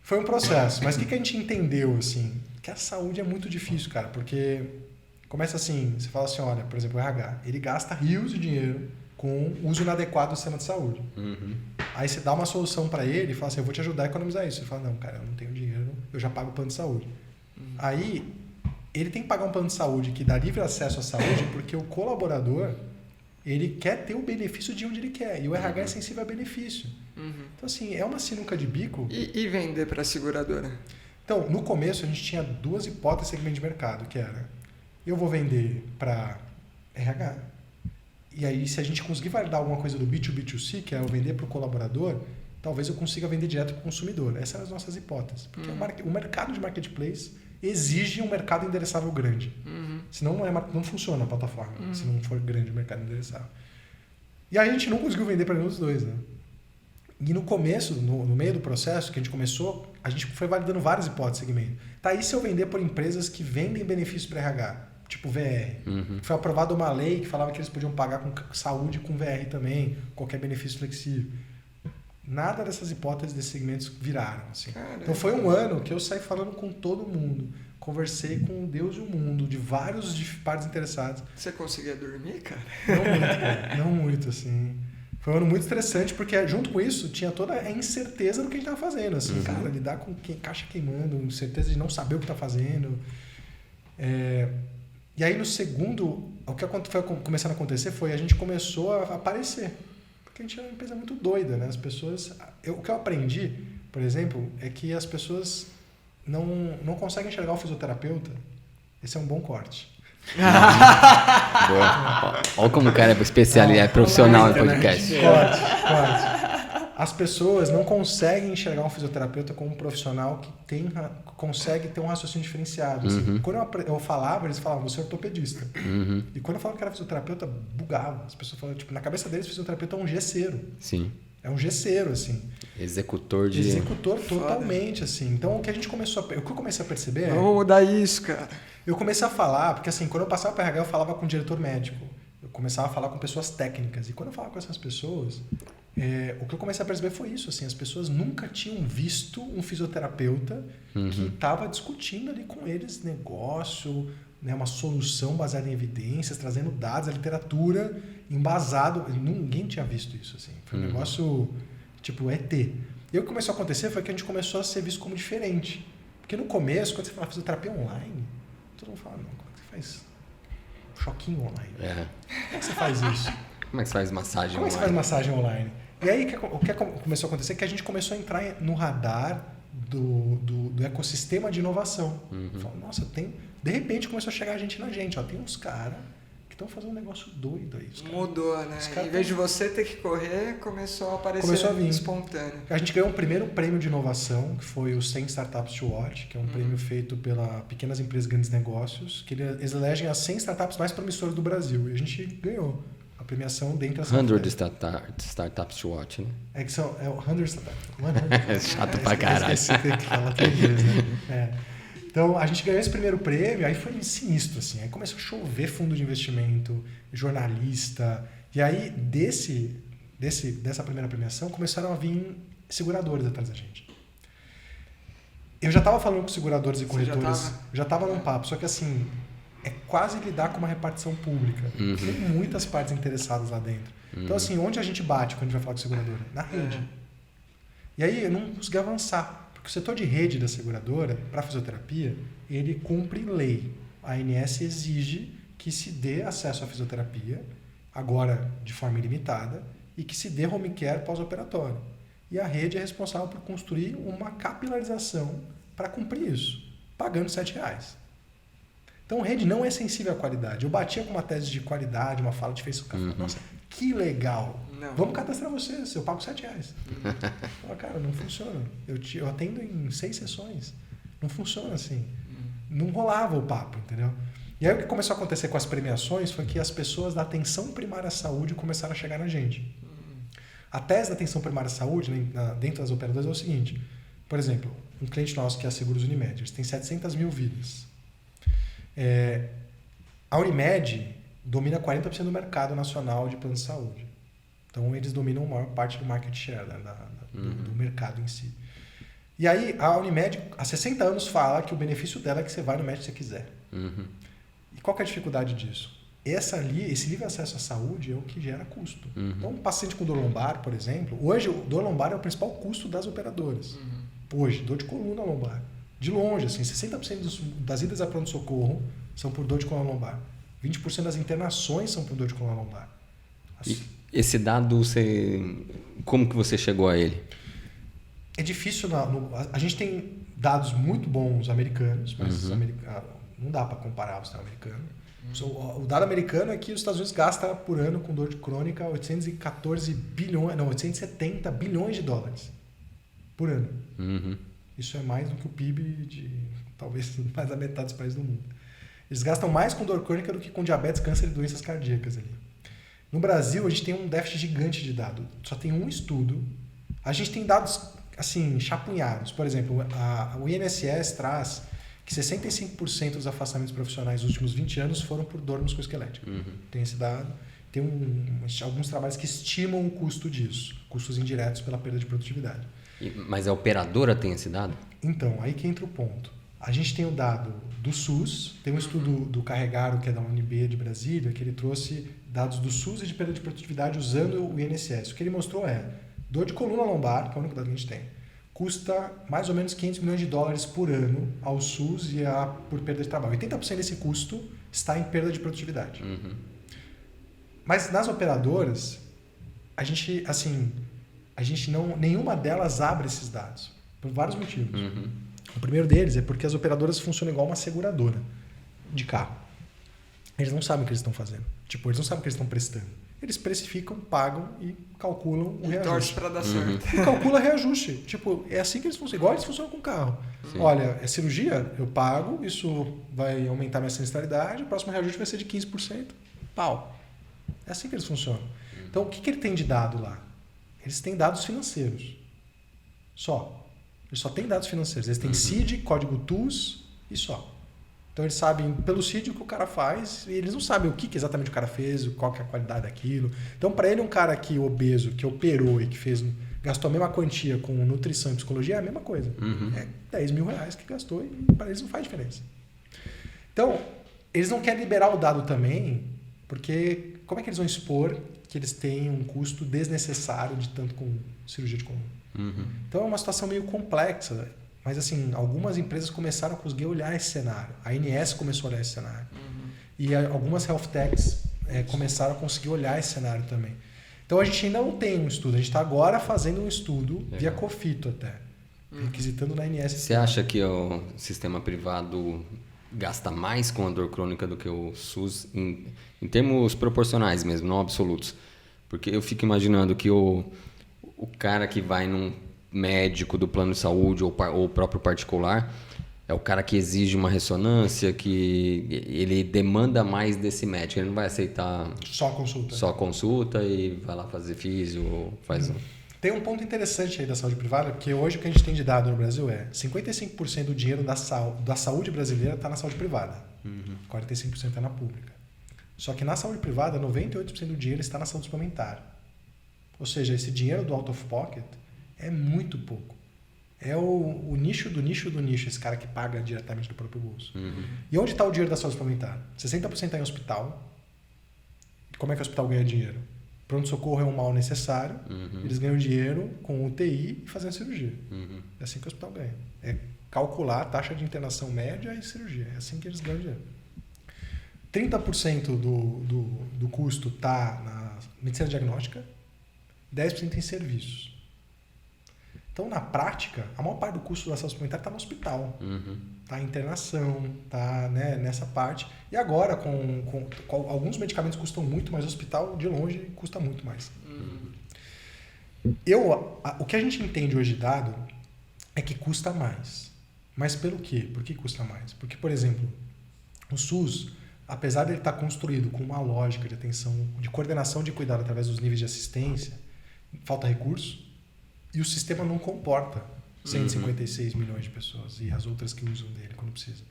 foi um processo. Mas o que a gente entendeu, assim? Que a saúde é muito difícil, cara, porque começa assim, você fala assim, olha, por exemplo, o RH, ele gasta rios de dinheiro com o uso inadequado do sistema de saúde. Aí você dá uma solução para ele e fala assim, eu vou te ajudar a economizar isso. Ele fala, não, cara, eu não tenho dinheiro, eu já pago o plano de saúde. Aí ele tem que pagar um plano de saúde que dá livre acesso à saúde, porque o colaborador, ele quer ter o benefício de onde ele quer, e o RH é sensível a benefício. Então, assim, é uma sinuca de bico. E vender para a seguradora? Então, no começo, a gente tinha 2 hipóteses de segmento de mercado, que era, eu vou vender para RH, e aí se a gente conseguir validar alguma coisa do B2B2C, que é eu vender para o colaborador, talvez eu consiga vender direto para o consumidor. Essas são as nossas hipóteses. Porque o mercado de marketplace exige um mercado endereçável grande. Senão não funciona a plataforma, se não for grande o mercado endereçável. E aí a gente não conseguiu vender para nenhum dos dois, né? E no começo, no meio do processo que a gente começou, a gente foi validando várias hipóteses de segmento. Tá, e se eu vender por empresas que vendem benefícios para RH? Tipo VR. Foi aprovada uma lei que falava que eles podiam pagar com saúde com VR também, qualquer benefício flexível. Nada dessas hipóteses desses segmentos viraram. Assim. Então foi um ano que eu saí falando com todo mundo. Conversei com Deus e o mundo, de vários partes interessadas. Você conseguia dormir, cara? Não muito, cara. Não muito, assim. Foi um ano muito estressante, porque junto com isso tinha toda a incerteza do que a gente estava fazendo. Assim, cara, lidar com caixa queimando, incerteza de não saber o que está fazendo. E aí no segundo, o que foi começando a acontecer foi a gente começou a aparecer. Porque a gente é uma empresa muito doida, né? As pessoas... o que eu aprendi, por exemplo, é que as pessoas não conseguem enxergar o fisioterapeuta. Esse é um bom corte. Boa. Olha como o cara é especialista, é profissional no podcast. Corte. As pessoas não conseguem enxergar um fisioterapeuta como um profissional que consegue ter um raciocínio diferenciado. Assim. Quando eu falava, eles falavam, você é ortopedista. E quando eu falava que era fisioterapeuta, bugava. As pessoas falavam, tipo, na cabeça deles, fisioterapeuta é um gesseiro. Sim. É um gesseiro, assim. Executor totalmente, assim. Então, o que eu comecei a perceber Vamos mudar isso, cara. Eu comecei a falar, porque assim, quando eu passava para RH, eu falava com o diretor médico. Eu começava a falar com pessoas técnicas. E quando eu falava com essas pessoas, o que eu comecei a perceber foi isso. Assim, as pessoas nunca tinham visto um fisioterapeuta que estava discutindo ali com eles negócio, né, uma solução baseada em evidências, trazendo dados, a literatura embasado. Ninguém tinha visto isso. Assim. Foi um negócio tipo ET. E o que começou a acontecer foi que a gente começou a ser visto como diferente. Porque no começo, quando você fala fisioterapia online, todo mundo fala, não, como é que você faz choquinho online? Como é que você faz isso? Como é que você faz massagem online? Como é que você faz massagem online? E aí o que começou a acontecer é que a gente começou a entrar no radar do ecossistema de inovação. Falou, nossa, de repente começou a chegar a gente na gente. Ó, tem uns caras que estão fazendo um negócio doido aí. Mudou, né? Em vez de você ter que correr, começou a aparecer espontâneo. A gente ganhou um primeiro prêmio de inovação, que foi o 100 Startups to Watch, que é um prêmio feito pela Pequenas Empresas Grandes Negócios, que eles elegem as 100 startups mais promissoras do Brasil. E a gente ganhou a premiação dentro das 100 Startups to Watch, né? É que são 100 Startups. É chato pra caralho. Tem que falar três vezes, né? Então, a gente ganhou esse primeiro prêmio, aí foi sinistro, assim. Aí começou a chover fundo de investimento, jornalista. E aí, dessa primeira premiação, começaram a vir seguradores atrás da gente. Eu já estava falando com seguradores e corretores. Já estava num papo, só que assim, é quase lidar com uma repartição pública. Tem muitas partes interessadas lá dentro. Então, assim, onde a gente bate quando a gente vai falar com seguradora? Na rede. E aí, eu não consegui avançar. O setor de rede da seguradora, para fisioterapia, ele cumpre lei. A ANS exige que se dê acesso à fisioterapia, agora de forma ilimitada, e que se dê home care pós-operatório. E a rede é responsável por construir uma capilarização para cumprir isso, pagando R$7. Então, a rede não é sensível à qualidade. Eu batia com uma tese de qualidade, uma fala de Facebook. Nossa, que legal! Não. Vamos cadastrar vocês, eu pago R$7. Fala, cara, não funciona. Eu atendo em 6 sessões. Não funciona assim. Não rolava o papo, entendeu? E aí o que começou a acontecer com as premiações foi que as pessoas da atenção primária à saúde começaram a chegar na gente. A tese da atenção primária à saúde, dentro das operadoras, é o seguinte. Por exemplo, um cliente nosso que é a Seguros Unimed, eles têm 700 mil vidas. A Unimed domina 40% do mercado nacional de plano de saúde. Então, eles dominam a maior parte do market share, do mercado em si. E aí, a Unimed, há 60 anos, fala que o benefício dela é que você vai no médico se você quiser. E qual que é a dificuldade disso? Esse livre acesso à saúde é o que gera custo. Então, um paciente com dor lombar, por exemplo, hoje, dor lombar é o principal custo das operadoras. Hoje, dor de coluna lombar. De longe, assim, 60% das idas a pronto-socorro são por dor de coluna lombar. 20% das internações são por dor de coluna lombar. Esse dado, como que você chegou a ele? É difícil. A gente tem dados muito bons americanos, mas não dá para comparar o sistema americano. O dado americano é que os Estados Unidos gastam por ano com dor crônica 870 bilhões de dólares por ano. Isso é mais do que o PIB de talvez mais da metade dos países do mundo. Eles gastam mais com dor crônica do que com diabetes, câncer e doenças cardíacas ali. No Brasil, a gente tem um déficit gigante de dados. Só tem um estudo A gente tem dados assim, chapunhados. Por exemplo, o INSS traz que 65% dos afastamentos profissionais nos últimos 20 anos foram por dor musculoesquelética. Tem esse dado. Tem alguns trabalhos que estimam o custo disso, custos indiretos pela perda de produtividade. Mas a operadora tem esse dado? Então, aí que entra o ponto. A gente tem o dado do SUS, tem um estudo do Carregaro, que é da UNB de Brasília, que ele trouxe dados do SUS e de perda de produtividade usando o INSS. O que ele mostrou é, dor de coluna lombar, que é o único dado que a gente tem, custa mais ou menos $500 milhões por ano ao SUS e por perda de trabalho. 80% desse custo está em perda de produtividade. Mas nas operadoras, nenhuma delas abre esses dados, por vários motivos. O primeiro deles é porque as operadoras funcionam igual uma seguradora de carro. Eles não sabem o que eles estão fazendo. Tipo, eles não sabem o que eles estão prestando. Eles precificam, pagam e calculam o reajuste. Torce para dar certo. E calcula reajuste. Tipo, é assim que eles funcionam. Igual eles funcionam com o carro. Sim. Olha, é cirurgia, eu pago, isso vai aumentar minha sinistralidade, o próximo reajuste vai ser de 15%. Pau. É assim que eles funcionam. Então, o que ele tem de dado lá? Eles têm dados financeiros. Só. Eles só têm dados financeiros. Eles têm CID, código TUS e só. Então, eles sabem pelo CID o que o cara faz e eles não sabem o que exatamente o cara fez, qual que é a qualidade daquilo. Então, para ele, um cara aqui obeso, que operou e que gastou a mesma quantia com nutrição e psicologia, é a mesma coisa. É R$10 mil que gastou e para eles não faz diferença. Então, eles não querem liberar o dado também, porque como é que eles vão expor que eles têm um custo desnecessário de tanto com cirurgia de coluna? Então, é uma situação meio complexa. Mas, assim, algumas empresas começaram a conseguir olhar esse cenário. A ANS começou a olhar esse cenário. E algumas health techs começaram a conseguir olhar esse cenário também. Então, a gente ainda não tem um estudo. A gente está agora fazendo um estudo via COFITO até, requisitando na ANS. Você acha que o sistema privado gasta mais com a dor crônica do que o SUS em termos proporcionais mesmo, não absolutos? Porque eu fico imaginando que o cara que vai num médico do plano de saúde ou o próprio particular é o cara que exige uma ressonância, que ele demanda mais desse médico, ele não vai aceitar só consulta e vai lá fazer físio ou faz Tem um ponto interessante aí da saúde privada, porque hoje o que a gente tem de dado no Brasil é 55% do dinheiro da saúde brasileira está na saúde privada, 45% está na pública. Só que na saúde privada 98% do dinheiro está na saúde suplementar. Ou seja, esse dinheiro do out of pocket é muito pouco. É o nicho do nicho do nicho, esse cara que paga diretamente do próprio bolso. E onde está o dinheiro da saúde suplementar? 60% está em hospital. Como é que o hospital ganha dinheiro? Pronto-socorro é um mal necessário. Eles ganham dinheiro com UTI e fazendo cirurgia. É assim que o hospital ganha. É calcular a taxa de internação média e cirurgia. É assim que eles ganham dinheiro. 30% do custo está na medicina diagnóstica, 10% em serviços. Então, na prática, a maior parte do custo da saúde suplementar está no hospital. Está em internação, está nessa parte. E agora, com alguns medicamentos custam muito, mas o hospital, de longe, custa muito mais. O que a gente entende hoje de dado é que custa mais. Mas pelo quê? Por que custa mais? Porque, por exemplo, o SUS, apesar de ele estar construído com uma lógica de atenção, de coordenação de cuidado através dos níveis de assistência, falta recurso. E o sistema não comporta 156 milhões de pessoas e as outras que usam dele quando precisa.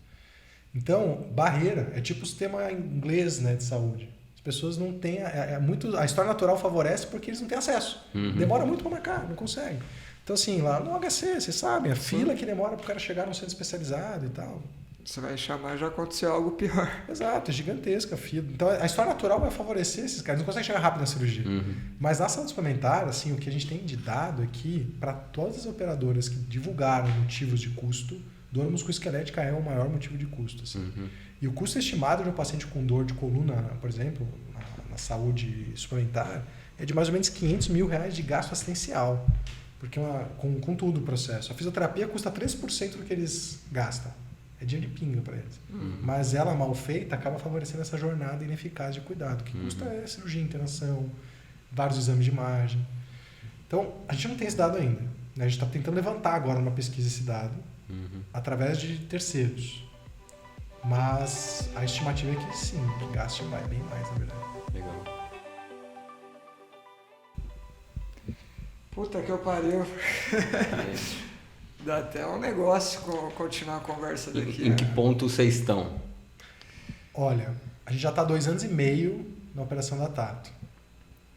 Então, barreira é tipo o sistema inglês, de saúde. As pessoas não têm... a história natural favorece porque eles não têm acesso. Demora muito para marcar, não consegue. Então, assim, lá no HC, vocês sabem, a fila que demora para o cara chegar num centro especializado e tal. Você vai chamar, já aconteceu algo pior. Exato, é gigantesca a fila. Então, a história natural vai favorecer esses caras. Eles não conseguem chegar rápido na cirurgia. Mas na saúde suplementar, assim, o que a gente tem de dado é que, para todas as operadoras que divulgaram motivos de custo, dor musculoesquelética é o maior motivo de custo. Assim. E o custo estimado de um paciente com dor de coluna, por exemplo, na saúde suplementar, é de mais ou menos R$500 mil de gasto assistencial. Porque com tudo o processo. A fisioterapia custa 3% do que eles gastam. É dinheiro de pinga para eles. Mas ela, mal feita, acaba favorecendo essa jornada ineficaz de cuidado. O que custa é cirurgia, internação, vários exames de imagem. Então, a gente não tem esse dado ainda. A gente está tentando levantar agora numa pesquisa esse dado através de terceiros. Mas a estimativa é que sim, que gaste bem mais, na verdade. Legal. Puta que eu pariu. Dá até um negócio continuar a conversa daqui. Em que ponto vocês estão? Olha, a gente já está há 2 anos e meio na operação da Tato.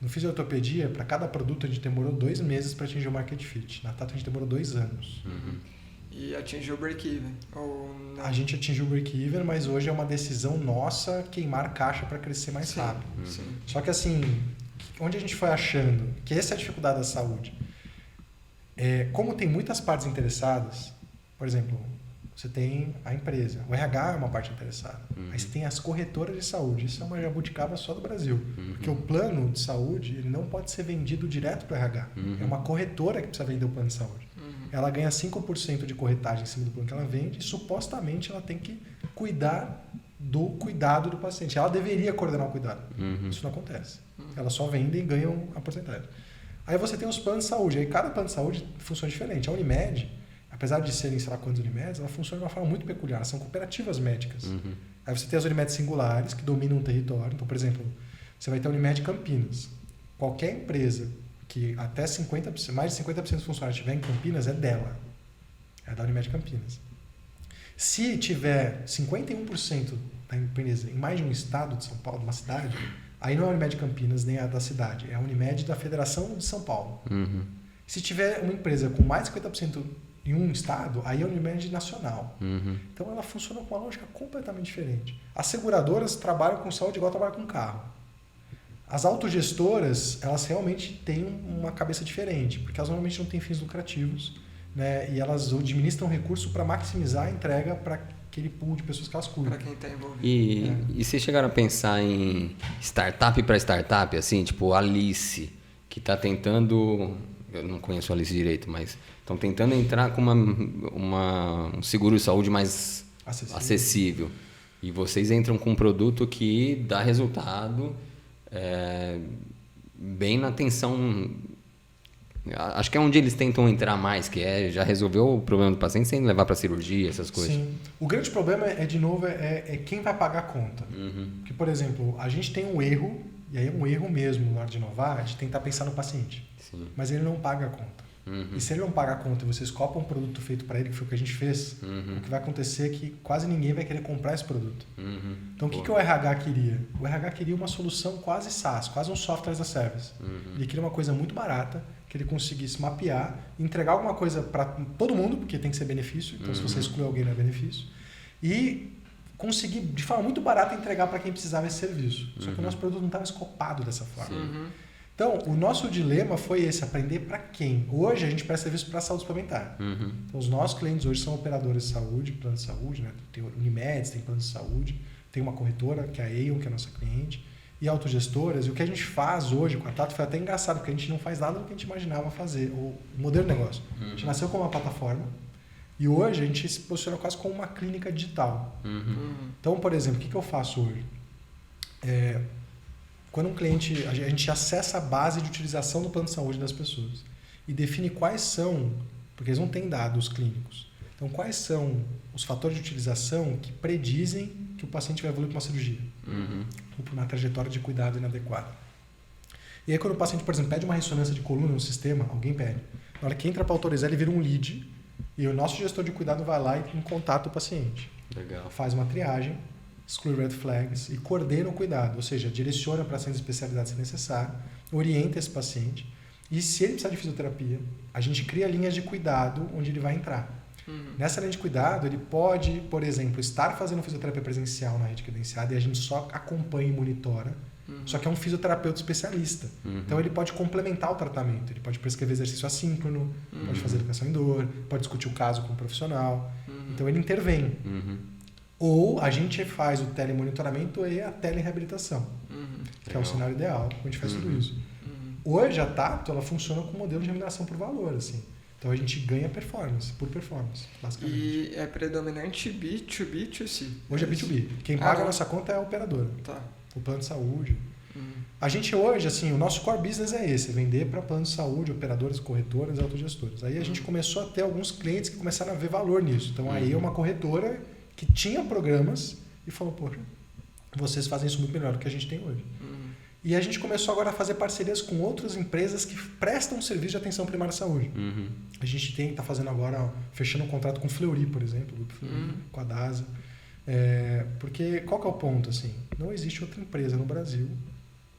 No Fisiortopedia, para cada produto, a gente demorou 2 meses para atingir o market fit. Na Tato, a gente demorou 2 anos. E atingiu o break-even? Ou não? A gente atingiu o break-even, mas hoje é uma decisão nossa queimar caixa para crescer mais rápido. Sim. Só que assim, onde a gente foi achando que essa é a dificuldade da saúde? Como tem muitas partes interessadas, por exemplo, você tem a empresa, o RH é uma parte interessada, aí você tem as corretoras de saúde, isso é uma jabuticaba só do Brasil, porque o plano de saúde ele não pode ser vendido direto para o RH, é uma corretora que precisa vender o plano de saúde. Ela ganha 5% de corretagem em cima do plano que ela vende e supostamente ela tem que cuidar do cuidado do paciente. Ela deveria coordenar o cuidado. Isso não acontece. Elas só vendem e ganham a porcentagem. Aí você tem os planos de saúde. Aí cada plano de saúde funciona diferente. A Unimed, apesar de serem, sei lá quantos Unimeds, ela funciona de uma forma muito peculiar. São cooperativas médicas. Aí você tem as Unimeds singulares, que dominam um território. Então, por exemplo, você vai ter a Unimed Campinas. Qualquer empresa que até 50%, mais de 50% dos funcionários estiver em Campinas, é dela. É da Unimed Campinas. Se tiver 51% da empresa em mais de um estado de São Paulo, de uma cidade, aí não é a Unimed Campinas nem a da cidade, é a Unimed da Federação de São Paulo. Se tiver uma empresa com mais de 50% em um estado, aí é a Unimed nacional. Então ela funciona com uma lógica completamente diferente. As seguradoras trabalham com saúde igual trabalham com carro. As autogestoras, elas realmente têm uma cabeça diferente, porque elas normalmente não têm fins lucrativos, né? E elas administram recurso para maximizar a entrega para aquele pool de pessoas que elas cuidam. Para quem está envolvido. E vocês chegaram a pensar em startup para startup, assim, tipo Alice, que está tentando, eu não conheço a Alice direito, mas estão tentando entrar com um seguro de saúde mais acessível. E vocês entram com um produto que dá resultado bem na atenção. Acho que é onde eles tentam entrar mais, que já resolveu o problema do paciente sem levar para cirurgia, essas coisas. Sim. O grande problema de novo, quem vai pagar a conta. Porque, por exemplo, a gente tem um erro, e aí é um erro mesmo na hora de inovar, de tentar pensar no paciente. Sim. Mas ele não paga a conta. E se ele não paga a conta e vocês copam um produto feito para ele, que foi o que a gente fez, o que vai acontecer é que quase ninguém vai querer comprar esse produto. Então, o que o RH queria? O RH queria uma solução quase SaaS, quase um software as a service. Ele queria uma coisa muito barata, que ele conseguisse mapear, entregar alguma coisa para todo mundo, porque tem que ser benefício, então se você excluir alguém não é benefício, e conseguir de forma muito barata entregar para quem precisava esse serviço. Só que o nosso produto não estava escopado dessa forma. Então, o nosso dilema foi esse, aprender para quem? Hoje a gente presta serviço para a saúde suplementar. Então, os nossos clientes hoje são operadores de saúde, plano de saúde, né? Tem Unimed, tem plano de saúde, tem uma corretora, que é a Aon, que é a nossa cliente, e autogestoras. E o que a gente faz hoje com a Tato foi até engraçado, porque a gente não faz nada do que a gente imaginava fazer, o modelo de negócio. A gente nasceu como uma plataforma e hoje a gente se posiciona quase como uma clínica digital. Então, por exemplo, o que eu faço hoje? Quando um cliente, a gente acessa a base de utilização do plano de saúde das pessoas e define quais são, porque eles não têm dados clínicos, então quais são os fatores de utilização que predizem que o paciente vai evoluir para uma cirurgia ou para uma trajetória de cuidado inadequada. E aí quando o paciente, por exemplo, pede uma ressonância de coluna no sistema, alguém pede, na hora que entra para autorizar ele vira um lead e o nosso gestor de cuidado vai lá e contata o paciente. Legal. Faz uma triagem, exclui red flags e coordena o cuidado, ou seja, direciona para centros especializados se necessário, orienta esse paciente e se ele precisar de fisioterapia, a gente cria linhas de cuidado onde ele vai entrar. Nessa linha de cuidado, ele pode, por exemplo, estar fazendo fisioterapia presencial na rede credenciada e a gente só acompanha e monitora, só que é um fisioterapeuta especialista. Então ele pode complementar o tratamento, ele pode prescrever exercício assíncrono, pode fazer educação em dor, pode discutir o caso com o profissional, então ele intervém. Ou a gente faz o telemonitoramento e a telereabilitação, que é o cenário ideal, a gente faz tudo isso. Hoje a Tato ela funciona com um modelo de remuneração por valor, assim. Então a gente ganha performance, por performance, basicamente. E é predominante B2B, B2C? Hoje é B2B. Quem paga a nossa conta é a operadora. Tá. O plano de saúde. A gente hoje, assim, o nosso core business é esse, vender para plano de saúde, operadoras, corretoras e autogestoras. Aí a gente começou a ter alguns clientes que começaram a ver valor nisso. Então aí é uma corretora que tinha programas e falou, poxa, vocês fazem isso muito melhor do que a gente tem hoje. E a gente começou agora a fazer parcerias com outras empresas que prestam serviço de atenção primária à saúde. A gente está fazendo agora, fechando um contrato com o Fleury, por exemplo, Grupo Fleury, com a DASA. Porque qual que é o ponto? Assim, não existe outra empresa no Brasil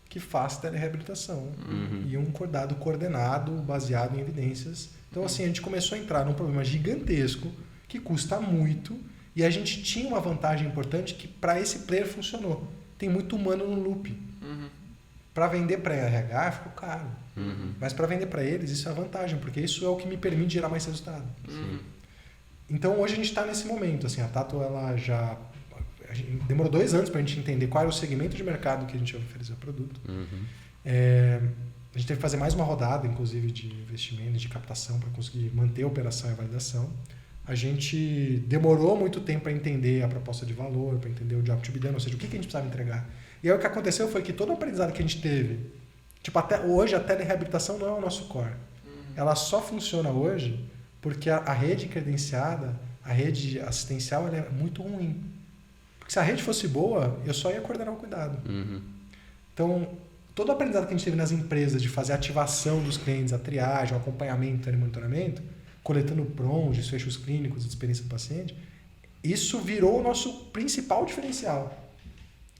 que faça telereabilitação e um dado coordenado, baseado em evidências. Então, assim, a gente começou a entrar num problema gigantesco que custa muito e a gente tinha uma vantagem importante que para esse player funcionou. Tem muito humano no loop. Para vender para RH ficou caro. Mas para vender para eles isso é a vantagem, porque isso é o que me permite gerar mais resultado. Então hoje a gente está nesse momento. Assim, a Tato ela já demorou 2 anos para a gente entender qual era o segmento de mercado que a gente ia oferecer o produto. A gente teve que fazer mais uma rodada, inclusive, de investimento, de captação para conseguir manter a operação e a validação. A gente demorou muito tempo para entender a proposta de valor, para entender o job to be done, ou seja, o que a gente precisava entregar. E aí o que aconteceu foi que todo o aprendizado que a gente teve, tipo, até hoje a telereabilitação não é o nosso core. Ela só funciona hoje porque a rede credenciada, a rede assistencial, ela é muito ruim. Porque se a rede fosse boa, eu só ia coordenar o cuidado. Então, todo o aprendizado que a gente teve nas empresas de fazer a ativação dos clientes, a triagem, o acompanhamento e o monitoramento, coletando PRONs, desfechos clínicos, a experiência do paciente, isso virou o nosso principal diferencial.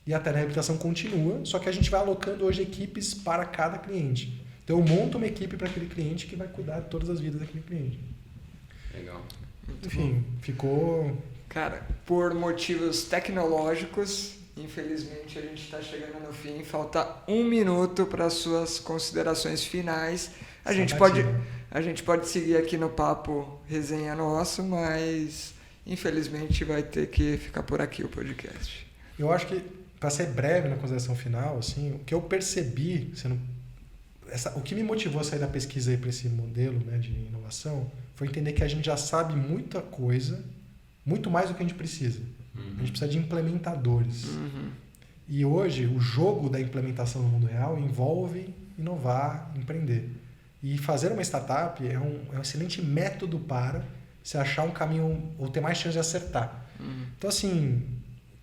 E a telereabilitação continua, só que a gente vai alocando hoje equipes para cada cliente. Então eu monto uma equipe para aquele cliente que vai cuidar de todas as vidas daquele cliente. Legal. Enfim, ficou... Cara, por motivos tecnológicos, infelizmente a gente está chegando no fim. Falta 1 minuto para as suas considerações finais. A gente pode seguir aqui no papo resenha nosso, mas infelizmente vai ter que ficar por aqui o podcast. Eu acho que, para ser breve na consideração final, assim, o que eu percebi, o que me motivou a sair da pesquisa para esse modelo, né, de inovação, foi entender que a gente já sabe muita coisa, muito mais do que a gente precisa. A gente precisa de implementadores. E hoje, o jogo da implementação no mundo real envolve inovar, empreender. E fazer uma startup é um excelente método para se achar um caminho ou ter mais chance de acertar. Então, assim,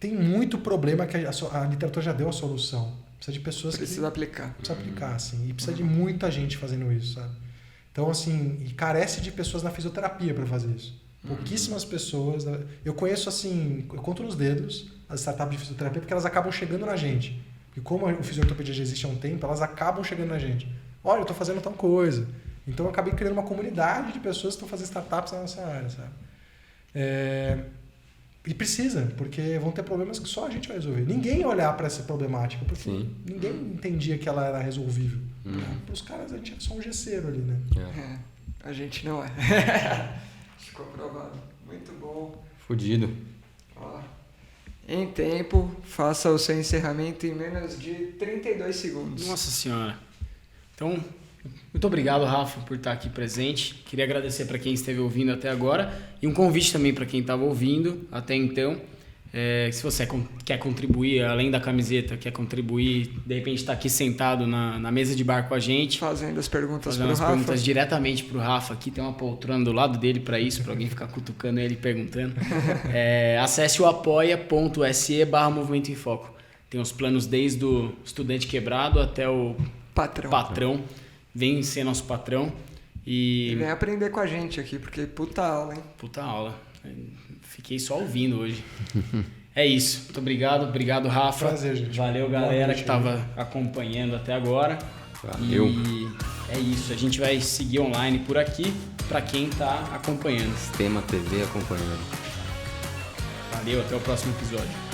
tem muito problema que a literatura já deu a solução. Precisa de pessoas Precisa aplicar. Precisa aplicar, assim. E precisa de muita gente fazendo isso, sabe? Então, assim, e carece de pessoas na fisioterapia para fazer isso. Pouquíssimas pessoas... Eu conheço, assim, eu conto nos dedos as startups de fisioterapia porque elas acabam chegando na gente. E como o fisioterapia já existe há um tempo, elas acabam chegando na gente. Olha, eu estou fazendo tal coisa. Então, eu acabei criando uma comunidade de pessoas que estão fazendo startups na nossa área, sabe? E precisa, porque vão ter problemas que só a gente vai resolver. Ninguém ia olhar para essa problemática, porque ninguém entendia que ela era resolvível. Para os caras, a gente é só um gesseiro ali, né? A gente não é. Ficou provado. Muito bom. Fudido. Ó, em tempo, faça o seu encerramento em menos de 32 segundos. Nossa Senhora. Então, muito obrigado, Rafa, por estar aqui presente. Queria agradecer para quem esteve ouvindo até agora e um convite também para quem estava ouvindo até então. Se você quer contribuir, além da camiseta, quer contribuir, de repente está aqui sentado na mesa de bar com a gente. Fazendo as perguntas para o Rafa. Perguntas diretamente para o Rafa. Aqui tem uma poltrona do lado dele para isso, para alguém ficar cutucando ele e perguntando. Acesse o apoia.se/Movimento em Foco. Tem os planos desde o estudante quebrado até o patrão. Vem ser nosso patrão. E vem aprender com a gente aqui, porque puta aula, hein? Puta aula. Fiquei só ouvindo hoje. É isso. Muito obrigado. Obrigado, Rafa. Prazer, gente. Valeu, galera, que estava acompanhando até agora. Valeu. E é isso. A gente vai seguir online por aqui para quem está acompanhando. Sistema TV acompanhando. Valeu. Até o próximo episódio.